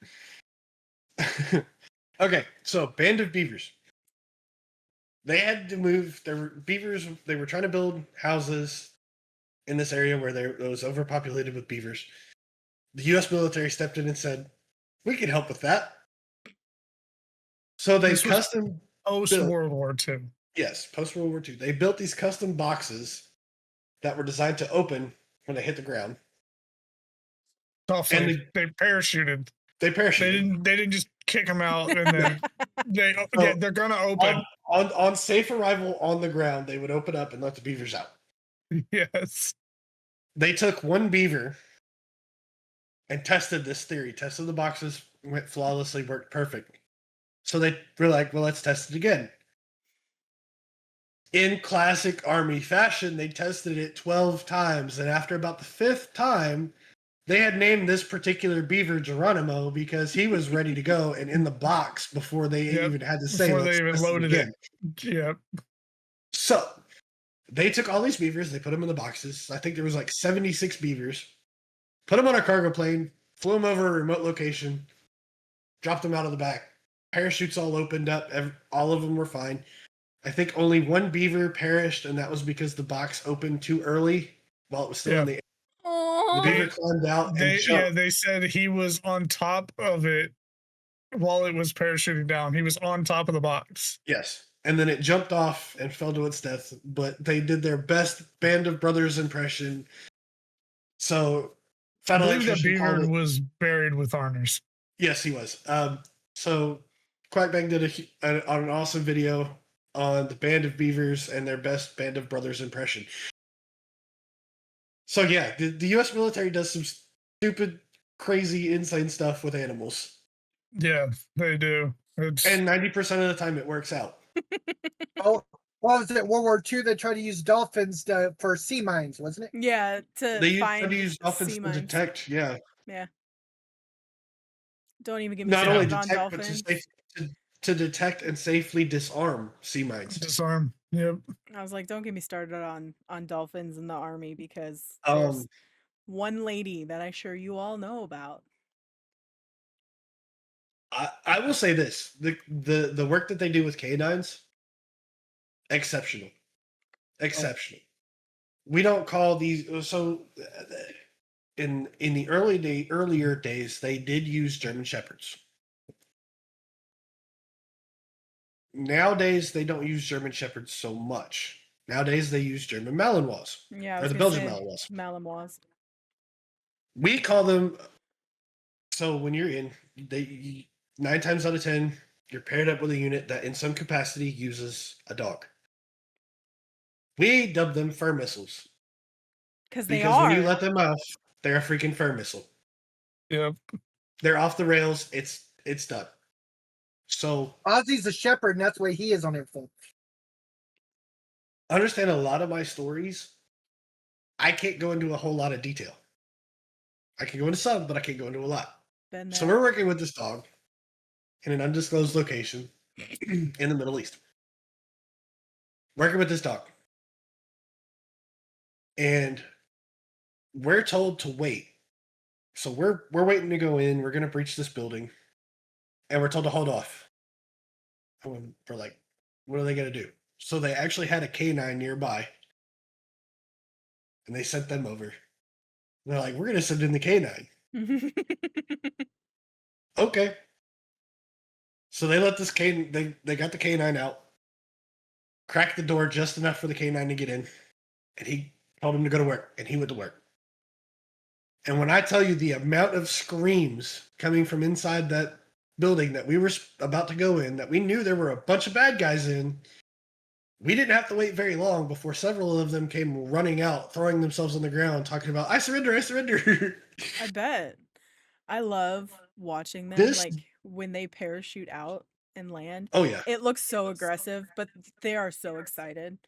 Okay, so band of beavers. They had to move. There were beavers. They were trying to build houses in this area where it was overpopulated with beavers. The U.S. military stepped in and said, "We can help with that." So they custom post World War II. Yes, post World War II. They built these custom boxes that were designed to open when they hit the ground. And they parachuted. They parachuted. They didn't just kick them out and then they're gonna open. On safe arrival on the ground, they would open up and let the beavers out. Yes. They took one beaver and tested this theory. Tested the boxes, went flawlessly, worked perfect. So they were like, well, let's test it again. In classic Army fashion, they tested it 12 times. And after about the 5th time, they had named this particular beaver Geronimo because he was ready to go and in the box before they even had to say, before they even loaded it. Yep. So they took all these beavers, they put them in the boxes. I think there was like 76 beavers. Put them on a cargo plane, flew them over a remote location, dropped them out of the back. Parachutes all opened up. All of them were fine. I think only one beaver perished, and that was because the box opened too early while it was still in the air. The beaver climbed out and jumped. They said he was on top of it while it was parachuting down. He was on top of the box. Yes. And then it jumped off and fell to its death, but they did their best Band of Brothers impression. So I believe that beaver was buried with honors. Yes, he was. So Quackbang did an awesome video on the Band of Beavers and their best Band of Brothers impression. So yeah, the U.S. military does some stupid, crazy, insane stuff with animals. Yeah, they do. And 90% of the time it works out. Oh, what was it? World War II, they tried to use dolphins for sea mines, wasn't it? Yeah, they tried to use dolphins to detect, yeah. Yeah. Don't even get me started on dolphins. But to detect and safely disarm sea mines. Disarm, yep. I was like, don't get me started on dolphins in the Army because there's one lady that I'm sure you all know about. I will say this: the work that they do with canines, exceptional. We don't call these so. In the earlier days, they did use German Shepherds. Nowadays, they don't use German Shepherds so much. Nowadays, they use German Malinois. Yeah, or the Belgian Malinois. We call them. So when you're in, 9 times out of 10, you're paired up with a unit that, in some capacity, uses a dog. We dub them fur missiles because when you let them off, they're a freaking fur missile. Yep. They're off the rails. It's done. So Ozzy's a shepherd, and that's the way he is on everything. Understand a lot of my stories. I can't go into a whole lot of detail. I can go into some, but I can't go into a lot. So we're working with this dog in an undisclosed location in the Middle East. Working with this dog. And we're told to wait. So we're waiting to go in. We're going to breach this building. And we're told to hold off. And we're like, what are they going to do? So they actually had a canine nearby. And they sent them over. And they're like, we're going to send in the canine. Okay. So they let this canine, they got the canine out. Cracked the door just enough for the canine to get in. And he told him to go to work. And he went to work. And when I tell you the amount of screams coming from inside that building that we were about to go in, that we knew there were a bunch of bad guys in, we didn't have to wait very long before several of them came running out, throwing themselves on the ground, talking about, I surrender, I surrender. I bet. I love watching them, like when they parachute out and land. Oh, yeah. It looks so aggressive, but they are so excited.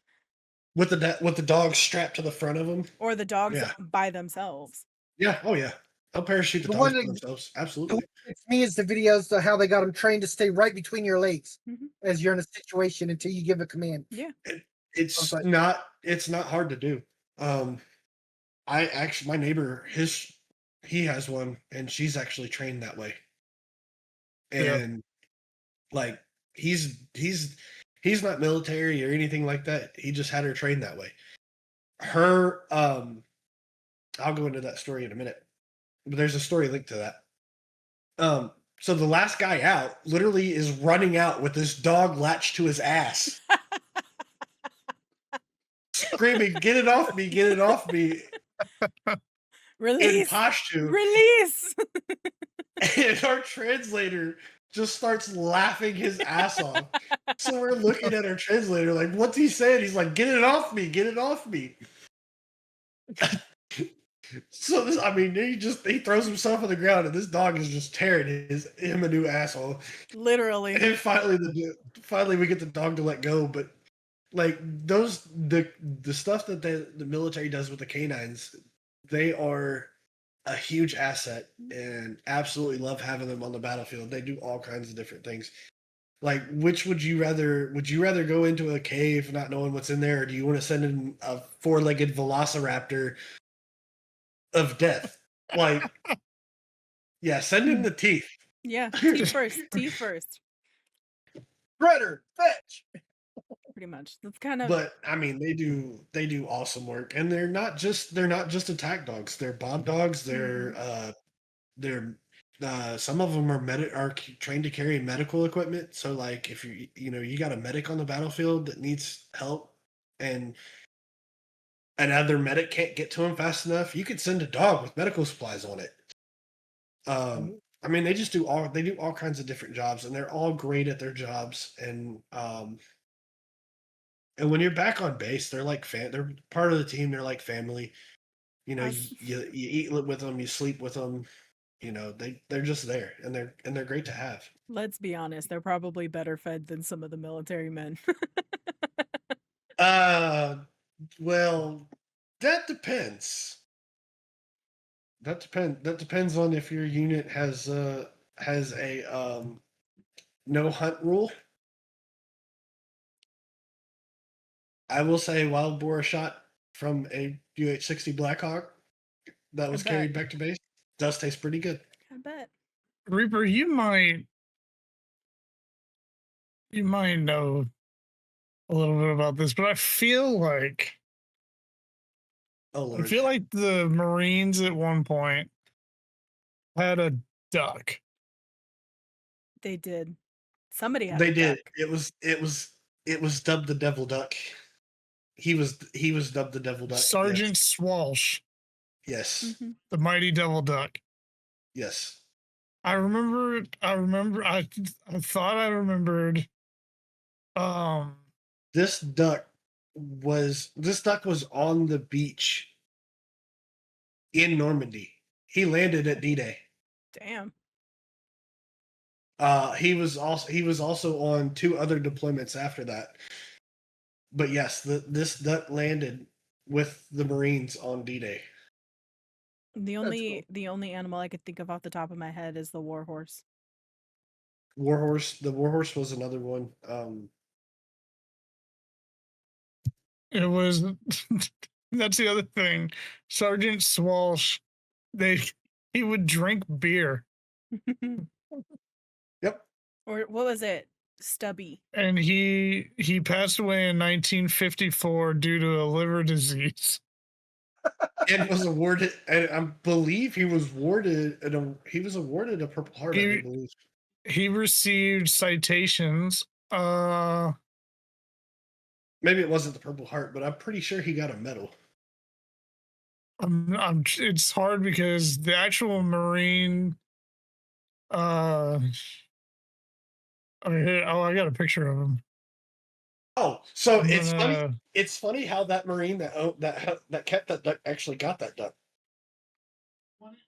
With the dog strapped to the front of them? Or the dogs by themselves. Yeah, oh yeah. They'll parachute the The dogs one by themselves. The Absolutely. one that gets me is the videos of how they got them trained to stay right between your legs as you're in a situation until you give a command. Yeah. It's like- not hard to do. My neighbor, he has one, and she's actually trained that way. And like he's not military or anything like that. He just had her trained that way. Her I'll go into that story in a minute. But there's a story linked to that. So the last guy out literally is running out with this dog latched to his ass. Screaming, "Get it off me, get it off me." Release. In Pashto. Release. And our translator just starts laughing his ass off. So we're looking at our translator like, what's he saying? He's like, "Get it off me, get it off me." So this, I mean, he throws himself on the ground, and this dog is just tearing him a new asshole. Literally. And finally we get the dog to let go. But like the stuff that the military does with the canines, they are a huge asset, and absolutely love having them on the battlefield. They do all kinds of different things. Like, which would you rather go into a cave not knowing what's in there, or do you want to send in a 4-legged velociraptor of death? Like, yeah, send in the teeth. Yeah, teeth first. Teeth first. Predator, fetch. Pretty much. That's kind of. But I mean, they do awesome work, and they're not just attack dogs. They're bomb dogs. They're some of them are trained to carry medical equipment. So like if you got a medic on the battlefield that needs help, and another medic can't get to him fast enough, you could send a dog with medical supplies on it. I mean, they do all kinds of different jobs, and they're all great at their jobs. And when you're back on base, they're like they're part of the team. They're like family. You know, you eat with them, you sleep with them. You know, they're just there, and they're great to have. Let's be honest, they're probably better fed than some of the military men. Well, that depends. That depends on if your unit has a no hunt rule. I will say wild boar shot from a UH-60 Blackhawk that was carried back to base does taste pretty good. I bet. Reaper, you might know a little bit about this, but I feel like the Marines at one point had a duck. They did. Somebody had. They did. Duck. It was dubbed the Devil Duck. He was dubbed the Devil Duck. Sergeant Swalsh. Yes. Mm-hmm. The mighty Devil Duck. Yes. I remember. I thought I remembered. This duck was on the beach in Normandy. He landed at D-Day. Damn. He was also on 2 other deployments after that. But yes, this duck landed with the Marines on D-Day. The only animal I could think of off the top of my head is the warhorse. The warhorse was another one. It was. That's the other thing. Sergeant Swalsh. He would drink beer. Yep. Or what was it? Stubby. And he passed away in 1954 due to a liver disease. And was awarded, and I believe he was awarded a Purple Heart. I believe he received citations. Maybe it wasn't the Purple Heart, but I'm pretty sure he got a medal. It's hard because the actual Marine. I got a picture of him. Oh, so it's funny. It's funny how that Marine that kept that duck actually got that duck.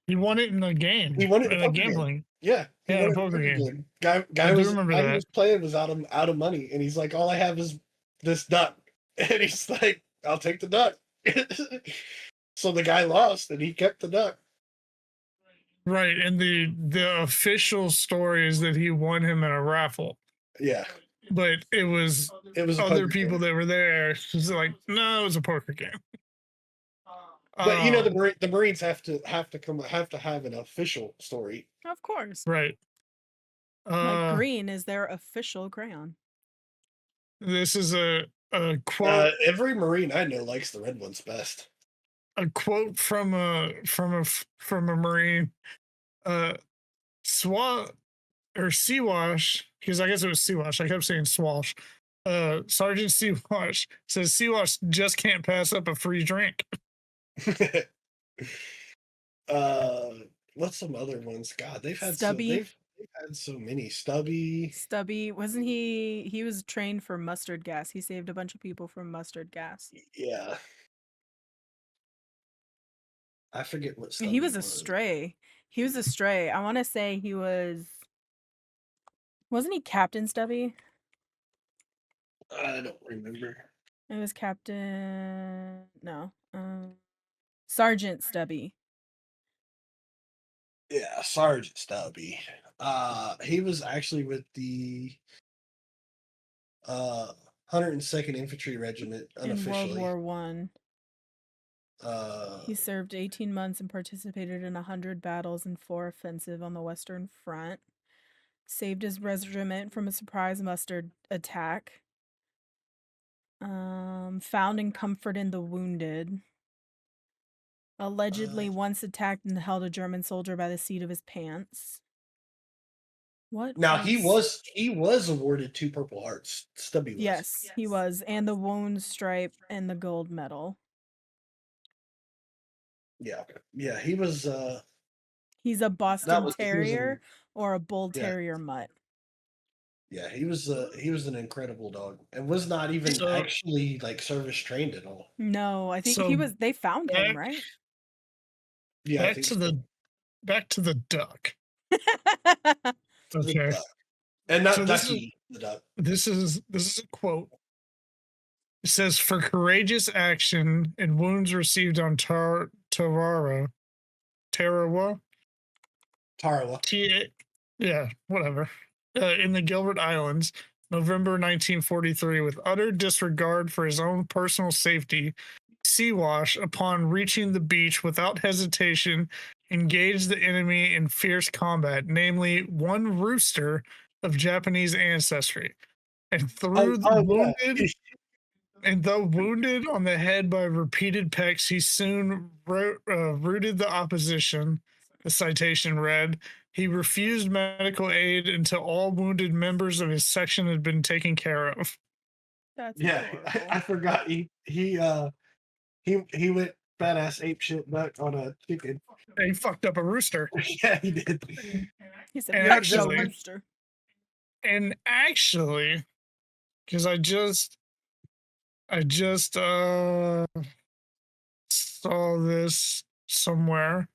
He won it in a game. He won it in a gambling. Game. Yeah, a poker game. Guy was playing was out of money, and he's like, "All I have is this duck," and he's like, "I'll take the duck." So the guy lost, and he kept the duck. Right, and the official story is that he won him in a raffle, Yeah, but it was it was a other poker people game. that were there. It's like, no, it was a poker game. But you know, the Marines have to have an official story. Of course. Right. Like green is their official crayon. This is a quote. Every Marine I know likes the red ones best. A quote from a Marine. Swa or Seawash, because I guess it was Seawash. I kept saying Swash. Sergeant Seawash says Seawash just can't pass up a free drink. What's some other ones? God, they've had Stubby. they've had so many. Stubby, wasn't he was trained for mustard gas. He saved a bunch of people from mustard gas. Yeah. I forget what Stubby he was a stray. He was a stray. I want to say he wasn't he Captain Stubby? I don't remember. It was Captain Sergeant Stubby. Yeah, Sergeant Stubby. He was actually with the 102nd Infantry Regiment unofficially. In World War I. He served 18 months and participated in 100 battles and 4 offensive on the Western Front. Saved his regiment from a surprise mustard attack. Found and comforted the wounded. Allegedly once attacked and held a German soldier by the seat of his pants. What? Now he was awarded 2 Purple Hearts. Stubby was. Yes, he was, and the wound stripe and the gold medal. Yeah, he was. He's a Boston Terrier or a Bull Terrier mutt. Yeah, he was an incredible dog and was not even actually like service trained at all. No, I think he was. They found him, right? Yeah, back to the duck. Okay, and not Ducky, the duck. This is a quote. It says, "For courageous action and wounds received on Tarawa. Yeah, whatever. In the Gilbert Islands, November 1943, with utter disregard for his own personal safety, Seawash, upon reaching the beach without hesitation, engaged the enemy in fierce combat, namely one rooster of Japanese ancestry, and though wounded on the head by repeated pecks, he soon routed the opposition." The citation read, "He refused medical aid until all wounded members of his section had been taken care of." That's I forgot he went badass ape shit back on a chicken. And he fucked up a rooster. Yeah, he did. He said, rooster. And actually, because I just saw this somewhere.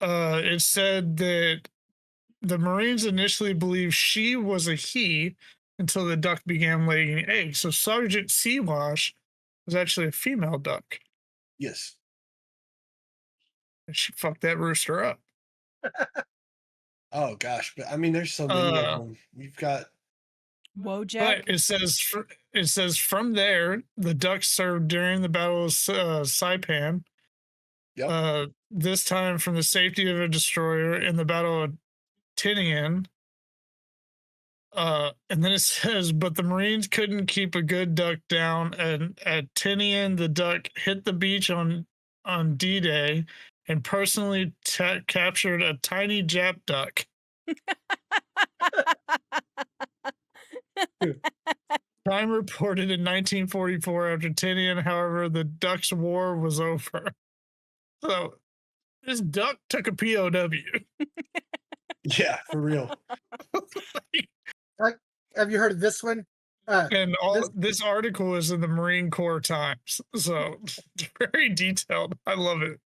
It said that the Marines initially believed she was a he until the duck began laying eggs. So Sergeant Seawash was actually a female duck. Yes. And she fucked that rooster up. Oh gosh, but I mean, there's so many of them. You've got Wojak. But it says from there the ducks served during the Battle of Saipan. Yep. This time from the safety of a destroyer in the Battle of Tinian. And then it says, but the Marines couldn't keep a good duck down, and at Tinian, the duck hit the beach on D-Day and personally captured a tiny Jap duck. Time reported in 1944 after Tinian, however, the duck's war was over. So this duck took a POW. Yeah, for real. Have you heard of this one? And this article is in the Marine Corps Times, so it's very detailed. I love it.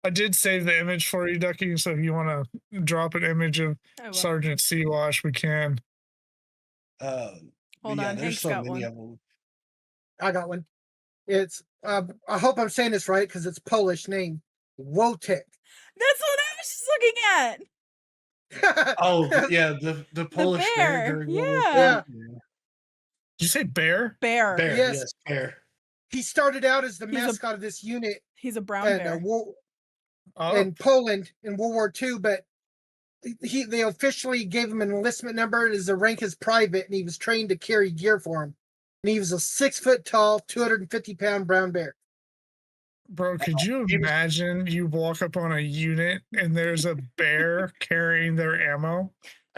I did save the image for you, Ducky, so if you want to drop an image of Sergeant Seawash, we can. Hold on, Hank's got one. I got one. It's I hope I'm saying this right because it's Polish name. Wojtek. That's what I was was just looking at. Oh yeah, the Polish bear bear, during World War yeah. II. Did you say bear? Bear. Bear, Yes. yes, bear. He started out as the He's a- mascot of this unit He's a brown in, bear. in Poland in World War II, but they officially gave him an enlistment number as a rank as private, and he was trained to carry gear for him. And he was a 6 foot tall, 250-pound brown bear. Bro, could you imagine you walk up on a unit and there's a bear carrying their ammo?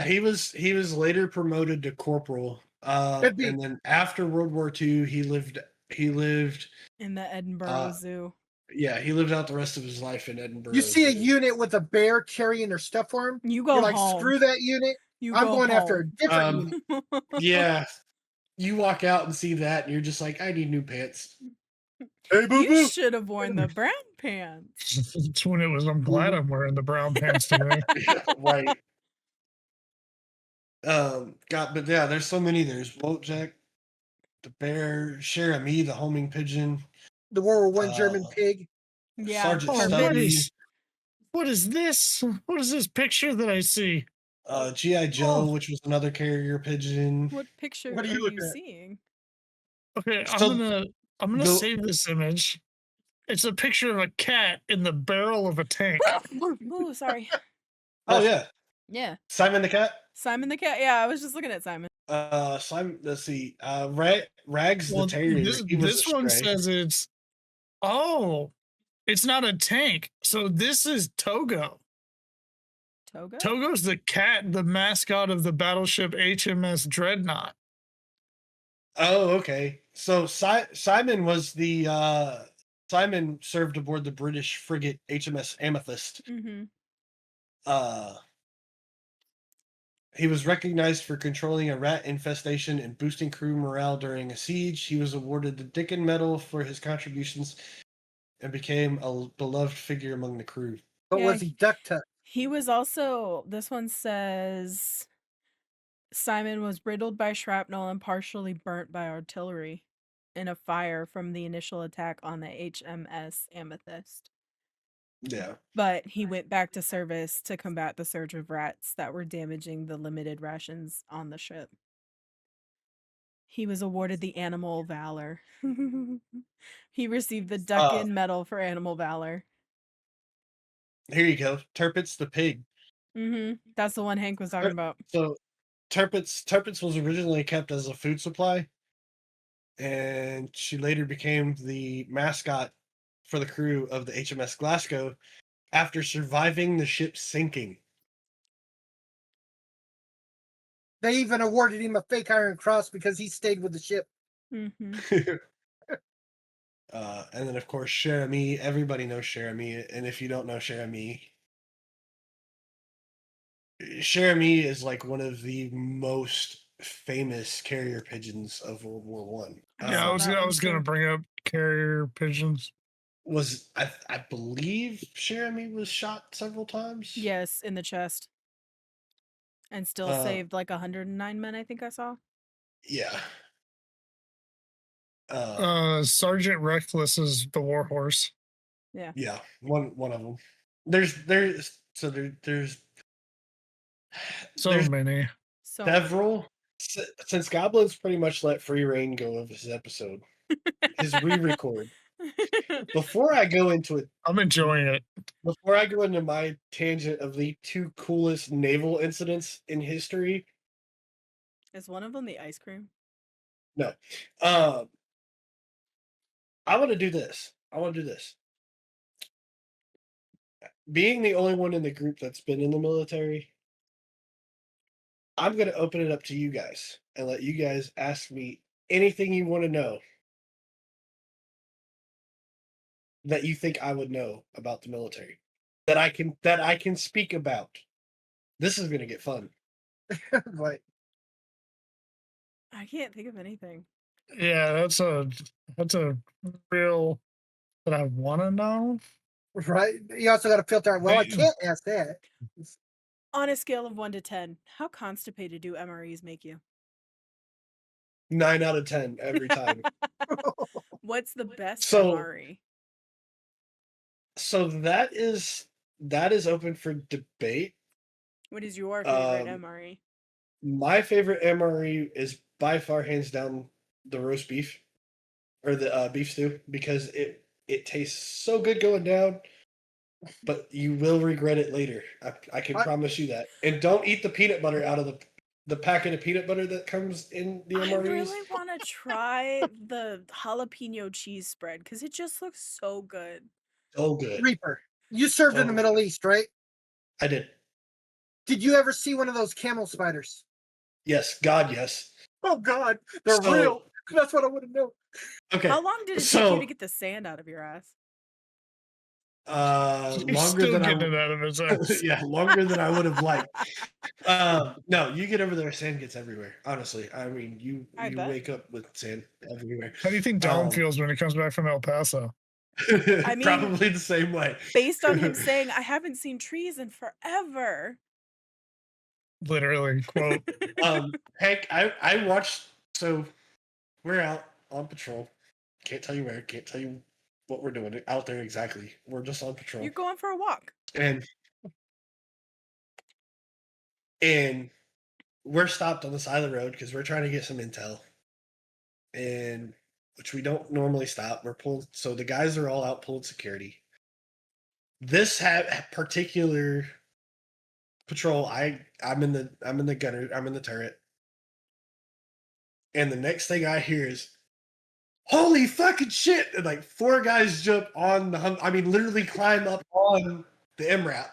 He was later promoted to corporal. And then after World War II, he lived in the Edinburgh Zoo. Yeah, he lived out the rest of his life in Edinburgh. You see a unit with a bear carrying their stuff for him, you're like, home. screw that unit. I'm going after a different unit. Yeah. You walk out and see that, and you're just like, I need new pants. Hey, you should have worn the brown pants. That's when it was, I'm glad I'm wearing the brown pants today. Right. But yeah, there's so many. There's Wojak, the bear, Cherami, the homing pigeon, the World War I German pig. Yeah. Sergeant Stubby. What is this? What is this picture that I see? G.I. Joe, which was another carrier pigeon. What picture are you seeing? Okay, I'm gonna save this image. It's a picture of a cat in the barrel of a tank. Oh, sorry. Oh yeah. Yeah. Simon the cat? Simon the cat. Yeah, I was just looking at Simon. Simon, let's see. Rags the terrier. This one says it's not a tank. So this is Togo. Togo? Togo's the cat, the mascot of the battleship HMS Dreadnought. Oh, okay. So Simon was the Simon served aboard the British frigate HMS Amethyst. Mm-hmm. He was recognized for controlling a rat infestation and boosting crew morale during a siege. He was awarded the Dickin Medal for his contributions and became a beloved figure among the crew. But was he ducked? He was also, this one says, Simon was riddled by shrapnel and partially burnt by artillery in a fire from the initial attack on the HMS Amethyst. Yeah. But he went back to service to combat the surge of rats that were damaging the limited rations on the ship. He was awarded the Animal Valor. He received the Dickin Medal for Animal Valor. Here you go. Turpitz the pig. Mm-hmm. That's the one Hank was talking about. So Turpitz was originally kept as a food supply, and she later became the mascot for the crew of the HMS Glasgow after surviving the ship sinking. They even awarded him a fake Iron Cross because he stayed with the ship. Mm-hmm. And then, of course, Cherami. Everybody knows Cherami, and if you don't know Cherami is like one of the most famous carrier pigeons of World War One. Yeah, I was gonna bring up carrier pigeons. I believe Cherami was shot several times? Yes, in the chest. And still saved like 109 men, I think I saw. Yeah. Sergeant Reckless is the warhorse. Yeah. Yeah, one of them. There's many. Several. Since Goblin's pretty much let free reign go of his episode, his re-record. Before I go into it, I'm enjoying it. Before I go into my tangent of the two coolest naval incidents in history, is one of them the ice cream? No. I want to do this. Being the only one in the group that's been in the military, I'm going to open it up to you guys and let you guys ask me anything you want to know that you think I would know about the military that I can speak about. This is going to get fun. Right. I can't think of anything. Yeah, that's a real that I want to know. Right. You also got to filter out. Well, I can't ask that. On a scale of 1 to 10, how constipated do MREs make you? 9 out of 10 every time. What's the best MRE? So that is that is open for debate. What is your favorite MRE? My favorite MRE is by far, hands down, the roast beef or the beef stew, because it tastes so good going down, but you will regret it later. I can promise you that. And don't eat the peanut butter out of the packet of peanut butter that comes in the MREs. I really want to try the jalapeno cheese spread because it just looks so good. So good. Reaper, you served in the Middle East, right? I did. Did you ever see one of those camel spiders? Yes. God, yes. Oh, God. They're real. That's what I want to know. Okay. How long did it take you to get the sand out of your ass? Longer than getting it out of his ass. Yeah, longer than I would have liked. No, you get over there, sand gets everywhere. Honestly, I mean, you wake up with sand everywhere. How do you think Dom feels when he comes back from El Paso? I mean, probably the same way. Based on him saying, "I haven't seen trees in forever." Literally, quote. Hank, I watched. So we're out on patrol. Can't tell you where. Can't tell you what we're doing out there exactly. We're just on patrol. You're going for a walk. And we're stopped on the side of the road because we're trying to get some intel. And which we don't normally stop. We're pulling, so the guys are all out pulling security. This particular patrol, I'm in the gunner, I'm in the turret. And the next thing I hear is, holy fucking shit! And like 4 guys jump on literally climb up on the MRAP.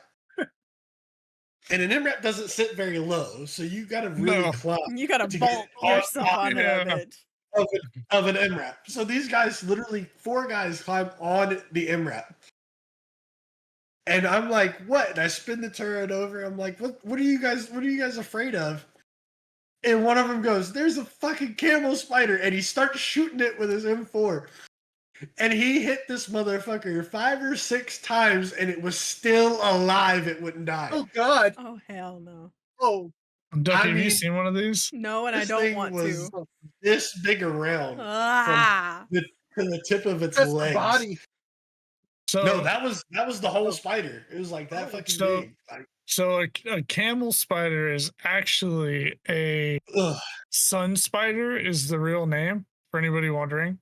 And an MRAP doesn't sit very low, so you gotta really climb. You gotta bolt yourself onto that bitch. Of an MRAP. So these guys, literally 4 guys climb on the MRAP. And I'm like, what? And I spin the turret over. I'm like, what are you guys afraid of? And one of them goes, there's a fucking camel spider. And he starts shooting it with his M4. And he hit this motherfucker 5 or 6 times, and it was still alive. It wouldn't die. Oh, God. Oh, hell no. Oh. Ducky, have you seen one of these? No, and I don't want to. This big around from the tip of its legs. Body. So, no, that was the whole spider. It was like that fucking big. So a camel spider is actually a sun spider is the real name, for anybody wondering.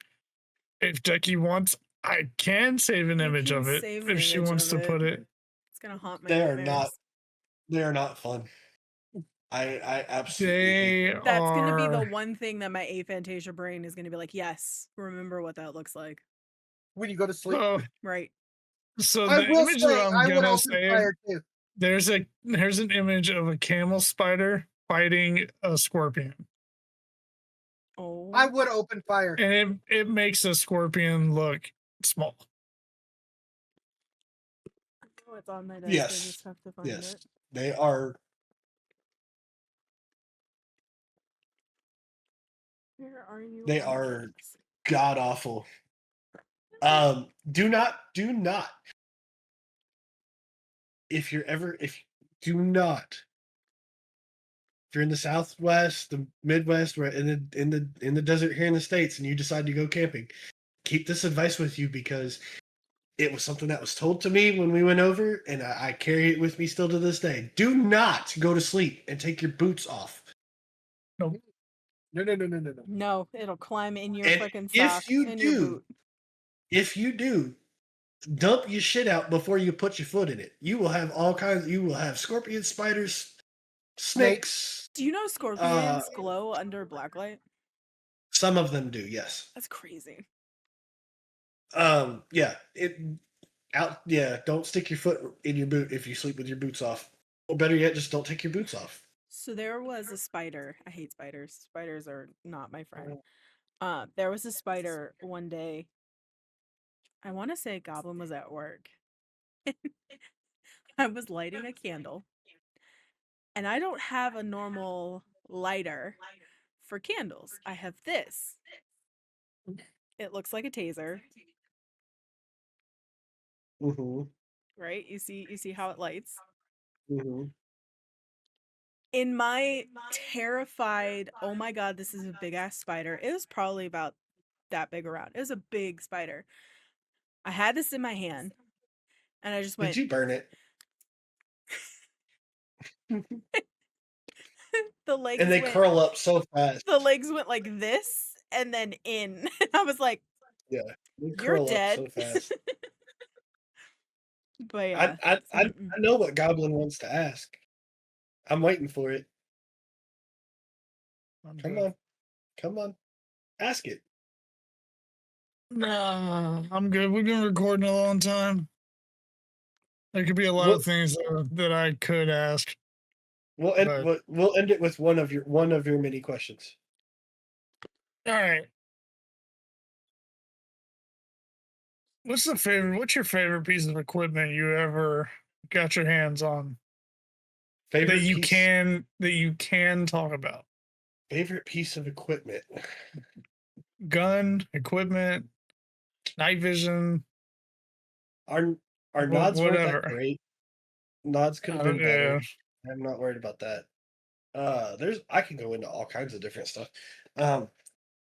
If Ducky wants, I can save an image of it if she wants to put it. It's gonna haunt my They are not fun. I absolutely That's gonna be the one thing that my aphantasia brain is gonna be like, yes, remember what that looks like when you go to sleep. Right. So the image that I'm gonna say, there's an image of a camel spider fighting a scorpion. Oh, I would open fire. And it makes a scorpion look small. Oh, it's on my desk. Yes. I just have to find it. They are. Where are you? They are god awful. Do not. If you're in the Southwest, the Midwest, or in the desert here in the States, and you decide to go camping, keep this advice with you because it was something that was told to me when we went over, and I carry it with me still to this day. Do not go to sleep and take your boots off. No. No, it'll climb in your fucking sock. If you do, dump your shit out before you put your foot in it. You will have all kinds. You will have scorpions, spiders, snakes. Do you know scorpions glow under blacklight? Some of them do, yes. That's crazy. Yeah. Don't stick your foot in your boot if you sleep with your boots off. Or better yet, just don't take your boots off. So there was a spider. I hate spiders. Spiders are not my friend. There was a spider one day. I want to say Goblin was at work. I was lighting a candle. And I don't have a normal lighter for candles. I have this. It looks like a taser. Mm-hmm. Right? You see how it lights? Mm-hmm. In my terrified, oh my god, this is a big ass spider. It was probably about that big around. It was a big spider. I had this in my hand, and I just went. Did you burn it? The legs And they curl up so fast. The legs went like this and then in. I was like, Yeah, they "You're curl up dead." so fast. But yeah. I know what Goblin wants to ask. I'm waiting for it. Come on, ask it. Nah, I'm good. We've been recording a long time. There could be a lot of things that I could ask. We'll end it with one of your many questions. All right. What's your favorite piece of equipment you ever got your hands on? Favorite that you can talk about. Favorite piece of equipment. Gun, equipment, night vision. Our nods weren't that whatever. great. Nods could have been better. I'm not worried about that. I can go into all kinds of different stuff.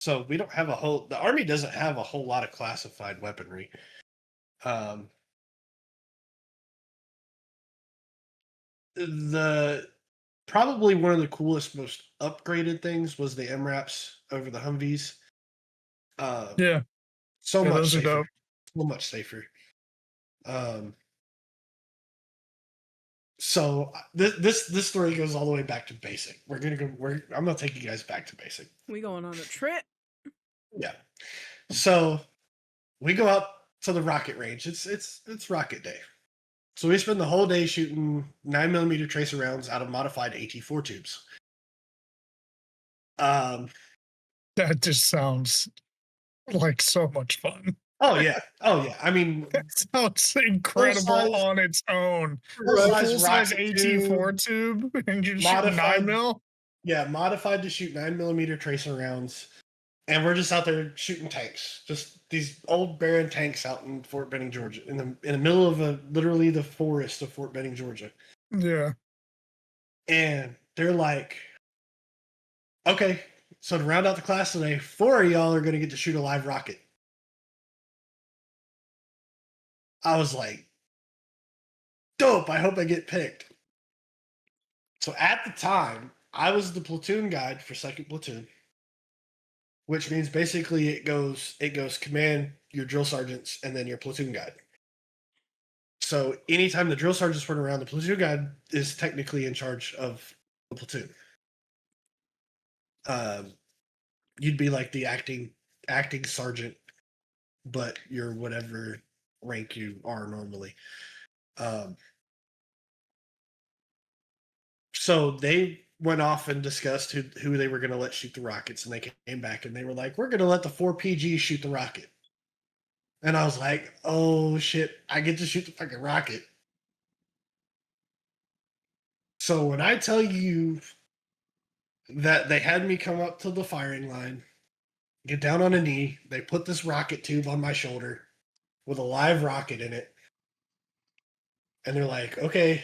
So we don't have the Army doesn't have a whole lot of classified weaponry. Probably one of the coolest, most upgraded things was the MRAPs over the Humvees. Yeah. So much those safer. are dope. So much safer. So this story goes all the way back to basic. I'm gonna take you guys back to basic. We going on a trip. Yeah. So we go up to the rocket range. It's rocket day. So we spend the whole day shooting 9mm tracer rounds out of modified AT4 tubes. That just sounds like so much fun. Oh yeah. I mean, that sounds incredible on its own. Full-size AT4 tube, and you shoot 9mm. Yeah, modified to shoot 9mm tracer rounds, and we're just out there shooting tanks. Just these old barren tanks out in Fort Benning, Georgia, in the middle of literally the forest of Fort Benning, Georgia. Yeah. And they're like, okay, so to round out the class today, 4 of y'all are going to get to shoot a live rocket. I was like, dope, I hope I get picked. So at the time, I was the platoon guide for 2nd Platoon, which means basically it goes command, your drill sergeants, and then your platoon guide. So anytime the drill sergeants weren't around, the platoon guide is technically in charge of the platoon. You'd be like the acting sergeant, but you're whatever rank you are normally. So they went off and discussed who they were going to let shoot the rockets, and they came back and they were like, we're going to let the 4PG shoot the rocket. And I was like, oh shit, I get to shoot the fucking rocket. So when I tell you that they had me come up to the firing line, get down on a knee, they put this rocket tube on my shoulder with a live rocket in it. And they're like, okay,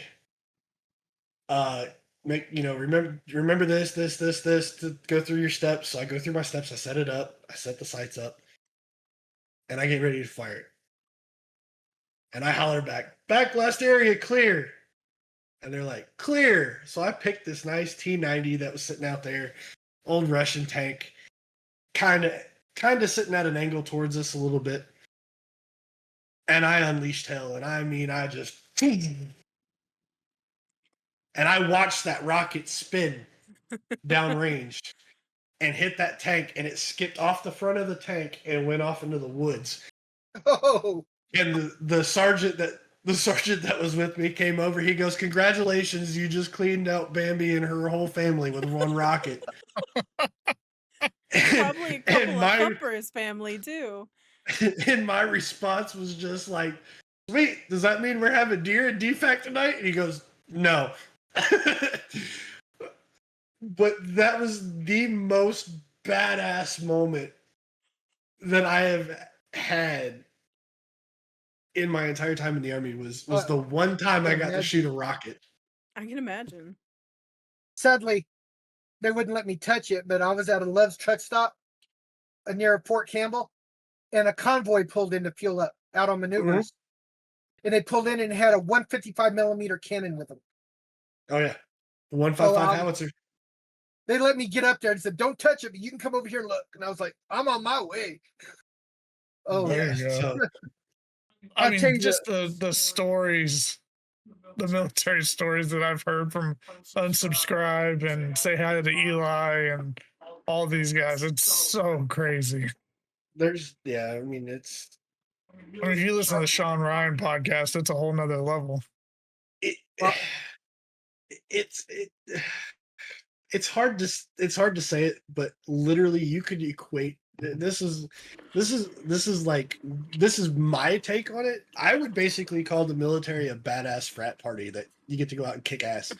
remember this to go through your steps. So I go through my steps, I set it up, I set the sights up, and I get ready to fire it. And I holler back blast area clear. And they're like, clear. So I picked this nice T-90 that was sitting out there, old Russian tank, kind of sitting at an angle towards us a little bit. And I unleashed hell. And I mean, I just... And I watched that rocket spin downrange and hit that tank, and it skipped off the front of the tank and went off into the woods. Oh! And the sergeant that was with me came over. He goes, congratulations, you just cleaned out Bambi and her whole family with one rocket. Probably a couple of Thumper's family, too. And my response was just like, sweet, does that mean we're having deer and defect tonight? And he goes, no. But that was the most badass moment that I have had in my entire time in the Army was the one time I got to shoot a rocket. I can imagine. Sadly, they wouldn't let me touch it, but I was at a Love's truck stop near Fort Campbell, and a convoy pulled in to fuel up out on maneuvers. Mm-hmm. And they pulled in and had a 155mm cannon with them. Oh, yeah. 155 howitzer. They let me get up there and said, "Don't touch it, but you can come over here and look." And I was like, "I'm on my way." Oh, there you go. So, I mean, just the stories, the military stories that I've heard from Unsubscribe and Say Hi to Eli and all these guys. It's so crazy. I mean, it's. I mean, if you listen to the Sean Ryan podcast, it's a whole nother level. It's hard to say it, but literally you could equate. This is my take on it. I would basically call the military a badass frat party that you get to go out and kick ass.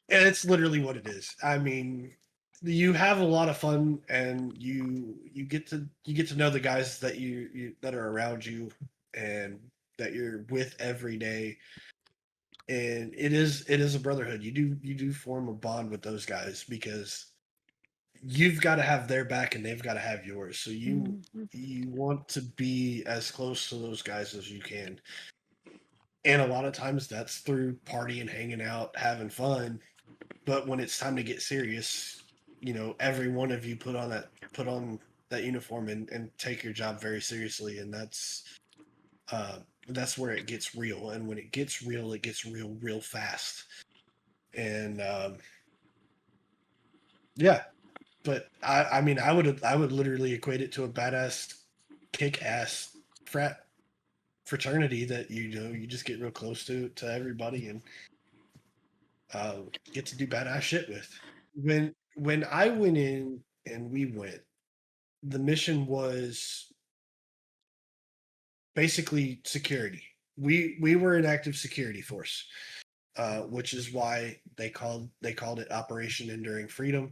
And it's literally what it is. I mean, you have a lot of fun, and you get to know the guys that you that are around you and that you're with every day. And it is a brotherhood. You do form a bond with those guys because you've got to have their back and they've got to have yours. So you want to be as close to those guys as you can. And a lot of times that's through partying, hanging out, having fun. But when it's time to get serious, every one of you put on that uniform and take your job very seriously. And that's where it gets real. And when it gets real fast. And yeah, but I mean, I would literally equate it to a badass, kick-ass fraternity that you just get real close to everybody and get to do badass shit with. When I went in and we went, the mission was basically security. We were an active security force, which is why they called it Operation Enduring Freedom.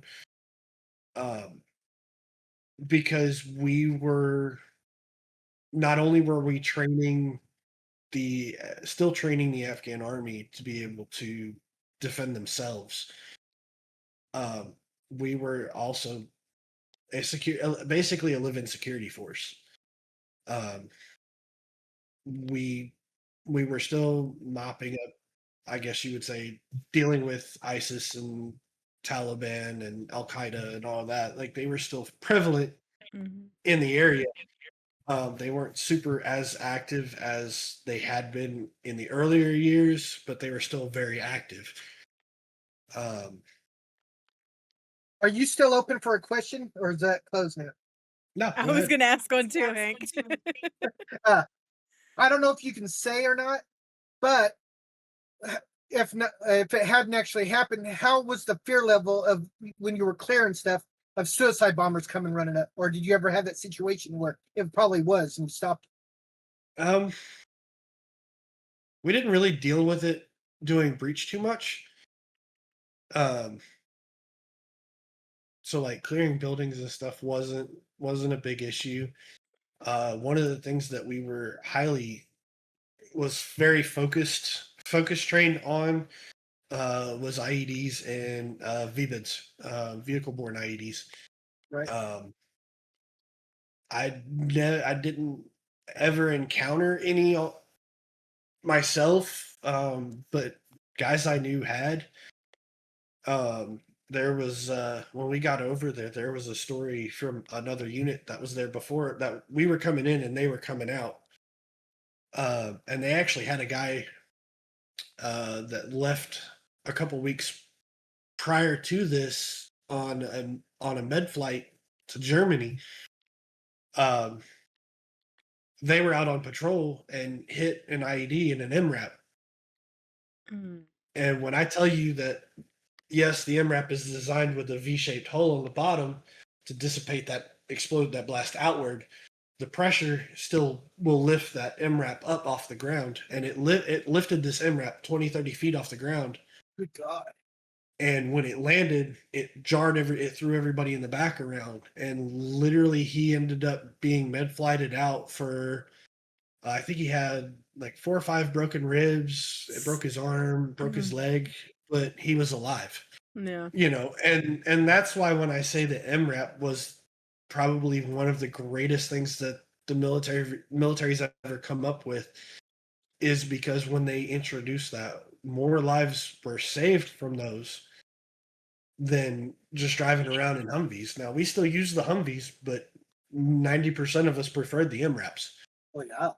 Because we were not only were we still training the Afghan army to be able to defend themselves. We were also basically a live-in security force. We were still mopping up, I guess you would say, dealing with ISIS and Taliban and Al Qaeda and all that. Like, they were still prevalent in the area. They weren't super as active as they had been in the earlier years, but they were still very active. Are you still open for a question, or is that closed now? No, I was going to ask one too, Hank. I don't know if you can say or not, but if it hadn't actually happened, how was the fear level of when you were clearing stuff of suicide bombers coming running up? Or did you ever have that situation where it probably was and stopped? We didn't really deal with it doing breach too much. So like clearing buildings and stuff wasn't a big issue. One of the things that we were very focused trained on was IEDs and VBIDs, vehicle-borne IEDs. Right. I didn't ever encounter any myself, but guys I knew had. There was when we got over there was a story from another unit that was there before that we were coming in and they were coming out. And they actually had a guy that left a couple weeks prior to this on a med flight to Germany. They were out on patrol and hit an IED and an MRAP. And when I tell you that, yes, the MRAP is designed with a V-shaped hole on the bottom to explode that blast outward, the pressure still will lift that MRAP up off the ground. And it lifted this MRAP 20, 30 feet off the ground. Good God. And when it landed, it threw everybody in the back around. And literally he ended up being med-flighted out for, I think he had like 4 or 5 broken ribs. It broke his arm, broke his leg, but he was alive. Yeah. And that's why when I say that MRAP was probably one of the greatest things that the military's ever come up with, is because when they introduced that, more lives were saved from those than just driving around in Humvees. Now, we still use the Humvees, but 90% of us preferred the MRAPs. Oh, yeah.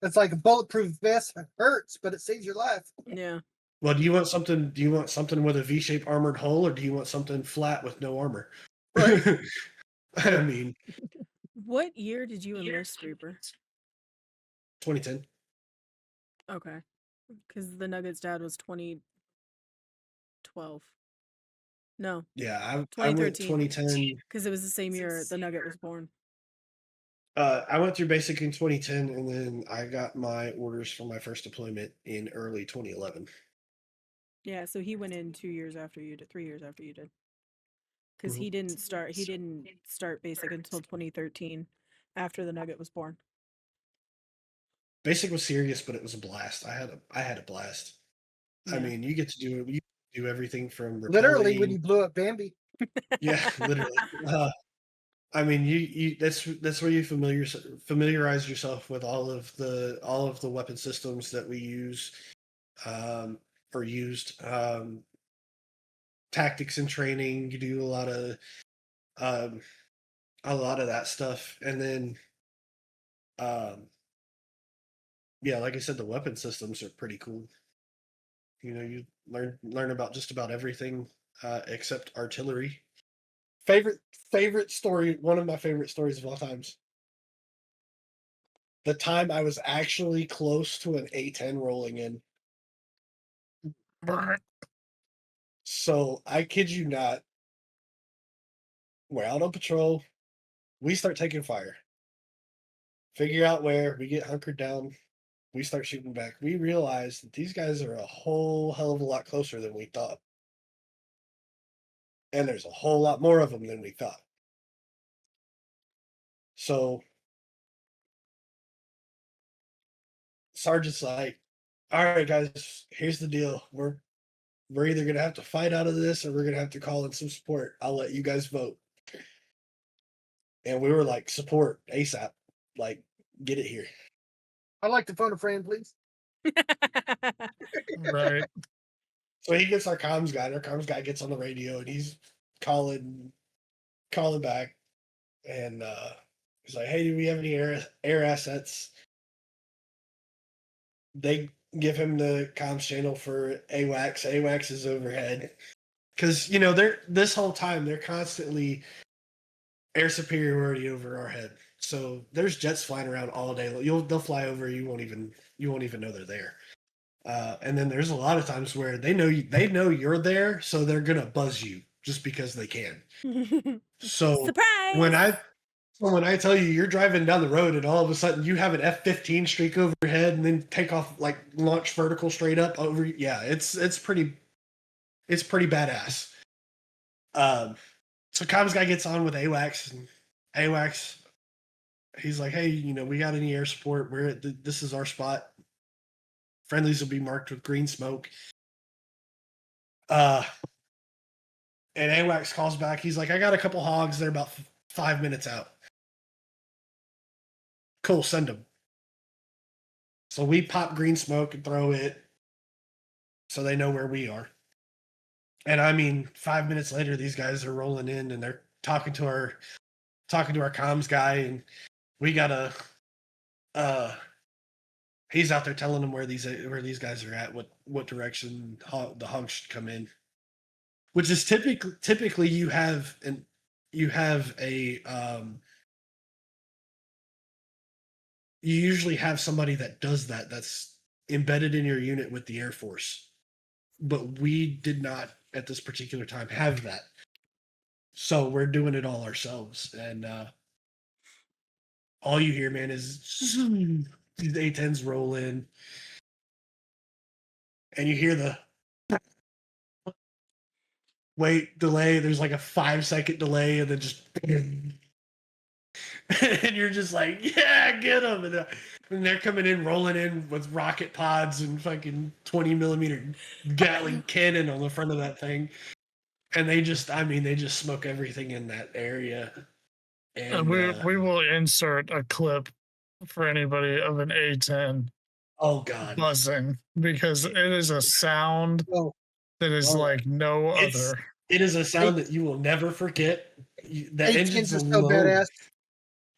It's like a bulletproof vest. It hurts, but it saves your life. Yeah. Well, do you want something with a V-shaped armored hull, or do you want something flat with no armor? Right. I mean, What year did you enlist, Reaper? 2010. Okay. Because the Nuggets dad was 2012. No, Yeah, I went 2013. 2010. Because it was the same year the Nugget was born. I went through basic in 2010, and then I got my orders for my first deployment in early 2011. Yeah, so he went in 2 years after you did, 3 years after you did. Because he didn't start basic until 2013, after the Nugget was born. Basic was serious, but it was a blast. I had a blast. Yeah. I mean, you get to do everything from Literally, when repelling. you blew up Bambi. Yeah, literally. I mean, you that's where you familiarize yourself with all of the weapon systems that we use, or used. Tactics and training. You do a lot of that stuff, and then, yeah, like I said, the weapon systems are pretty cool. You know, you learn about just about everything except artillery. Favorite story. One of my favorite stories of all times. The time I was actually close to an A10 rolling in. So I kid you not, we're out on patrol. We start taking fire. Figure out where, we get hunkered down. We start shooting back. We realize that these guys are a whole hell of a lot closer than we thought. And there's a whole lot more of them than we thought. So Sergeant's like, all right, guys, here's the deal. We're either gonna have to fight out of this, or we're gonna have to call in some support. I'll let you guys vote. And we were like, support ASAP. Like, get it here. I'd like to phone a friend, please. Right. So he gets our comms guy, and our comms guy gets on the radio, and he's calling back, and he's like, hey, do we have any air assets? They give him the comms channel for AWACS. AWACS is overhead. Because, you know, this whole time, they're constantly air superiority over our head. So there's jets flying around all day. They'll fly over, you won't even know they're there. And then there's a lot of times where they know you're there, so they're gonna buzz you just because they can. So surprise! When I tell you you're driving down the road and all of a sudden you have an F-15 streak overhead and then take off, like, launch vertical straight up over, yeah, it's pretty badass. So comms guy gets on with AWACS, and AWACS, he's like, hey, you know, we got any air support? This is our spot. Friendlies will be marked with green smoke. And AWACS calls back. He's like, I got a couple hogs. They're about 5 minutes out. Cool, send them. So we pop green smoke and throw it so they know where we are. And I mean, 5 minutes later, these guys are rolling in and they're talking to our comms guy, and we gotta he's out there telling them where these guys are at, what direction the hogs should come in. Which is typically you have a you usually have somebody that does that, that's embedded in your unit with the Air Force. But we did not at this particular time have that. So we're doing it all ourselves. And all you hear, man, is these A-10s roll in. And you hear the wait, delay. There's like a 5-second delay, and then just and you're just like, yeah, get them. And they're coming in, rolling in with rocket pods and fucking 20mm Gatling cannon on the front of that thing. And they just smoke everything in that area. And we will insert a clip for anybody of an A10 Oh God. buzzing because it is a sound Oh, that is Oh. like no It's other. it is a sound that you will never forget. The engines Eighteens are so alone, badass.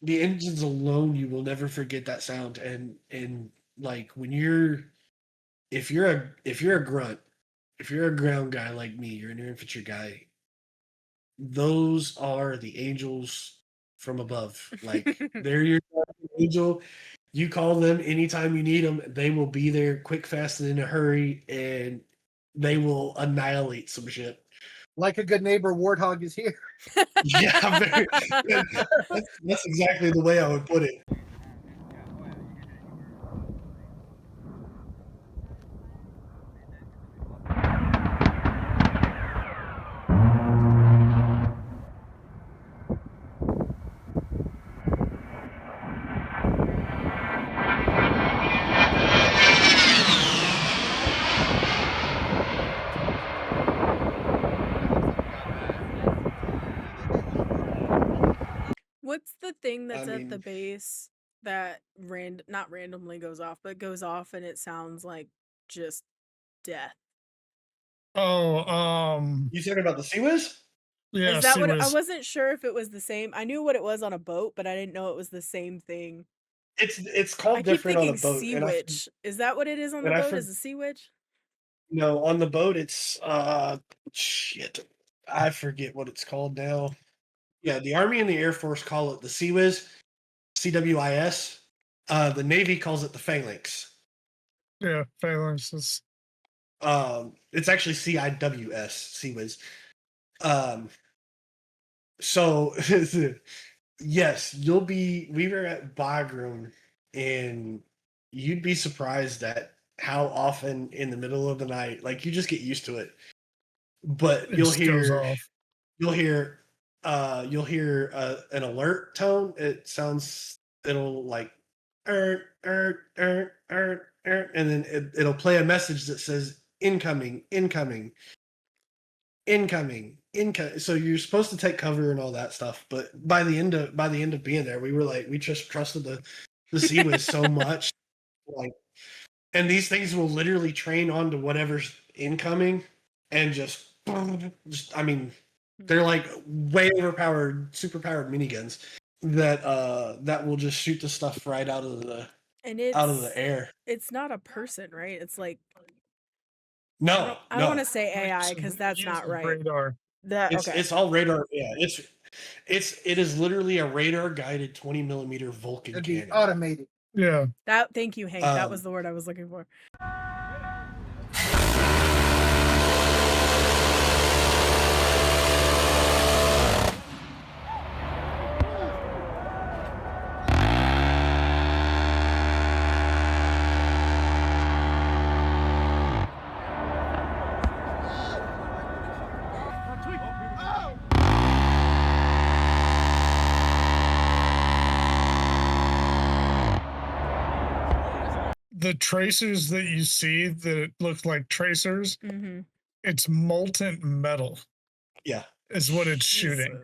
the engines alone, you will never forget that sound. And like when you're, if you're a grunt, if you're a ground guy like me, you're an infantry guy. Those are the angels from above. Like they're your angel. You call them anytime you need them. They will be there quick, fast, and in a hurry, and they will annihilate some shit. Like a good neighbor, Warthog is here. Yeah, that's exactly the way I would put it. What's the thing that's I at the mean, base that not randomly goes off, but goes off and it sounds like just death? Oh, you talking about the Sea Whiz? yeah, Is that what I Seawiz. wasn't sure if it was the same. I knew what it was on a boat, but I didn't know it was the same thing. It's I called keep different on a thinking boat, sea and witch. Is that what it is on the and I boat? for, Is a sea witch? no, on the boat it's shit. I forget what it's called now. Yeah, the Army and the Air Force call it the Sea Whiz, CWIS. The Navy calls it the Phalanx. Yeah, phalanxes. It's actually CIWS, Sea Whiz. So yes, we were at Bagram, and you'd be surprised at how often in the middle of the night, like you just get used to it. But It just goes off. you'll hear an alert tone. It'll like and then it'll play a message that says incoming, incoming, incoming, incoming. So you're supposed to take cover and all that stuff. But by the end of being there, we were like, we just trusted the Sea Whiz so much. Like, and these things will literally train onto whatever's incoming and I mean, they're like way overpowered, superpowered miniguns that will just shoot the stuff right out of the And air. it's not a person, right? It's like No, I don't want no. to say AI So because it that's uses not right. radar. Okay. It's all radar. Yeah, it is literally a radar guided 20mm Vulcan It'd be cannon. automated. Yeah. Thank you, Hank. That was the word I was looking for. The tracers that you see that look like tracers, it's molten metal. Yeah. Is what it's shooting.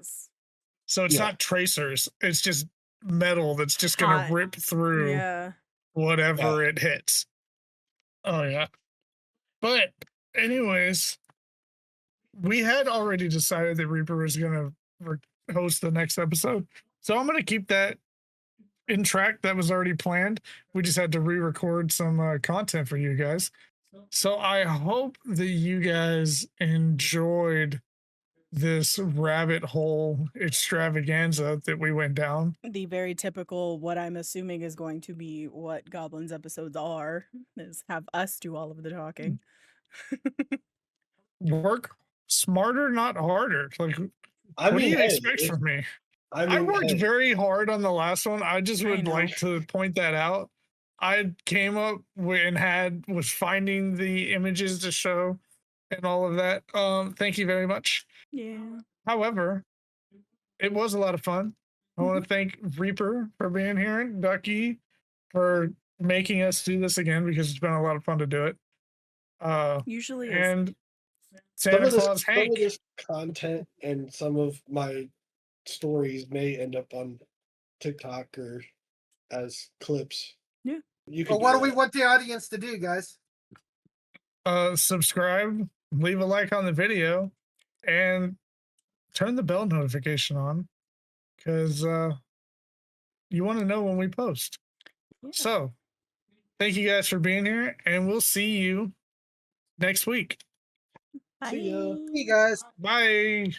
So it's not tracers. It's just metal that's just going to rip through whatever it hits. Oh, yeah. But anyways, we had already decided that Reaper was going to host the next episode. So I'm going to keep that in track. That was already planned. We just had to re-record some content for you guys. So I hope that you guys enjoyed this rabbit hole extravaganza that we went down. The very typical, what I'm assuming is going to be what Goblin's episodes are, is have us do all of the talking. Work smarter, not harder. Like, what do you expect from me? I worked very hard on the last one. I just would like to point that out. I came up and was finding the images to show and all of that. Thank you very much. Yeah. However, it was a lot of fun. I want to thank Reaper for being here and Ducky for making us do this again because it's been a lot of fun to do it. Usually and Santa Claus Hank. Some of this content and some of my stories may end up on TikTok or as clips. Yeah. You can. Well, what do we want the audience to do, guys? Subscribe, leave a like on the video, and turn the bell notification on because you want to know when we post. Yeah. So, thank you guys for being here, and we'll see you next week. Bye. See ya. Hey, guys. Bye.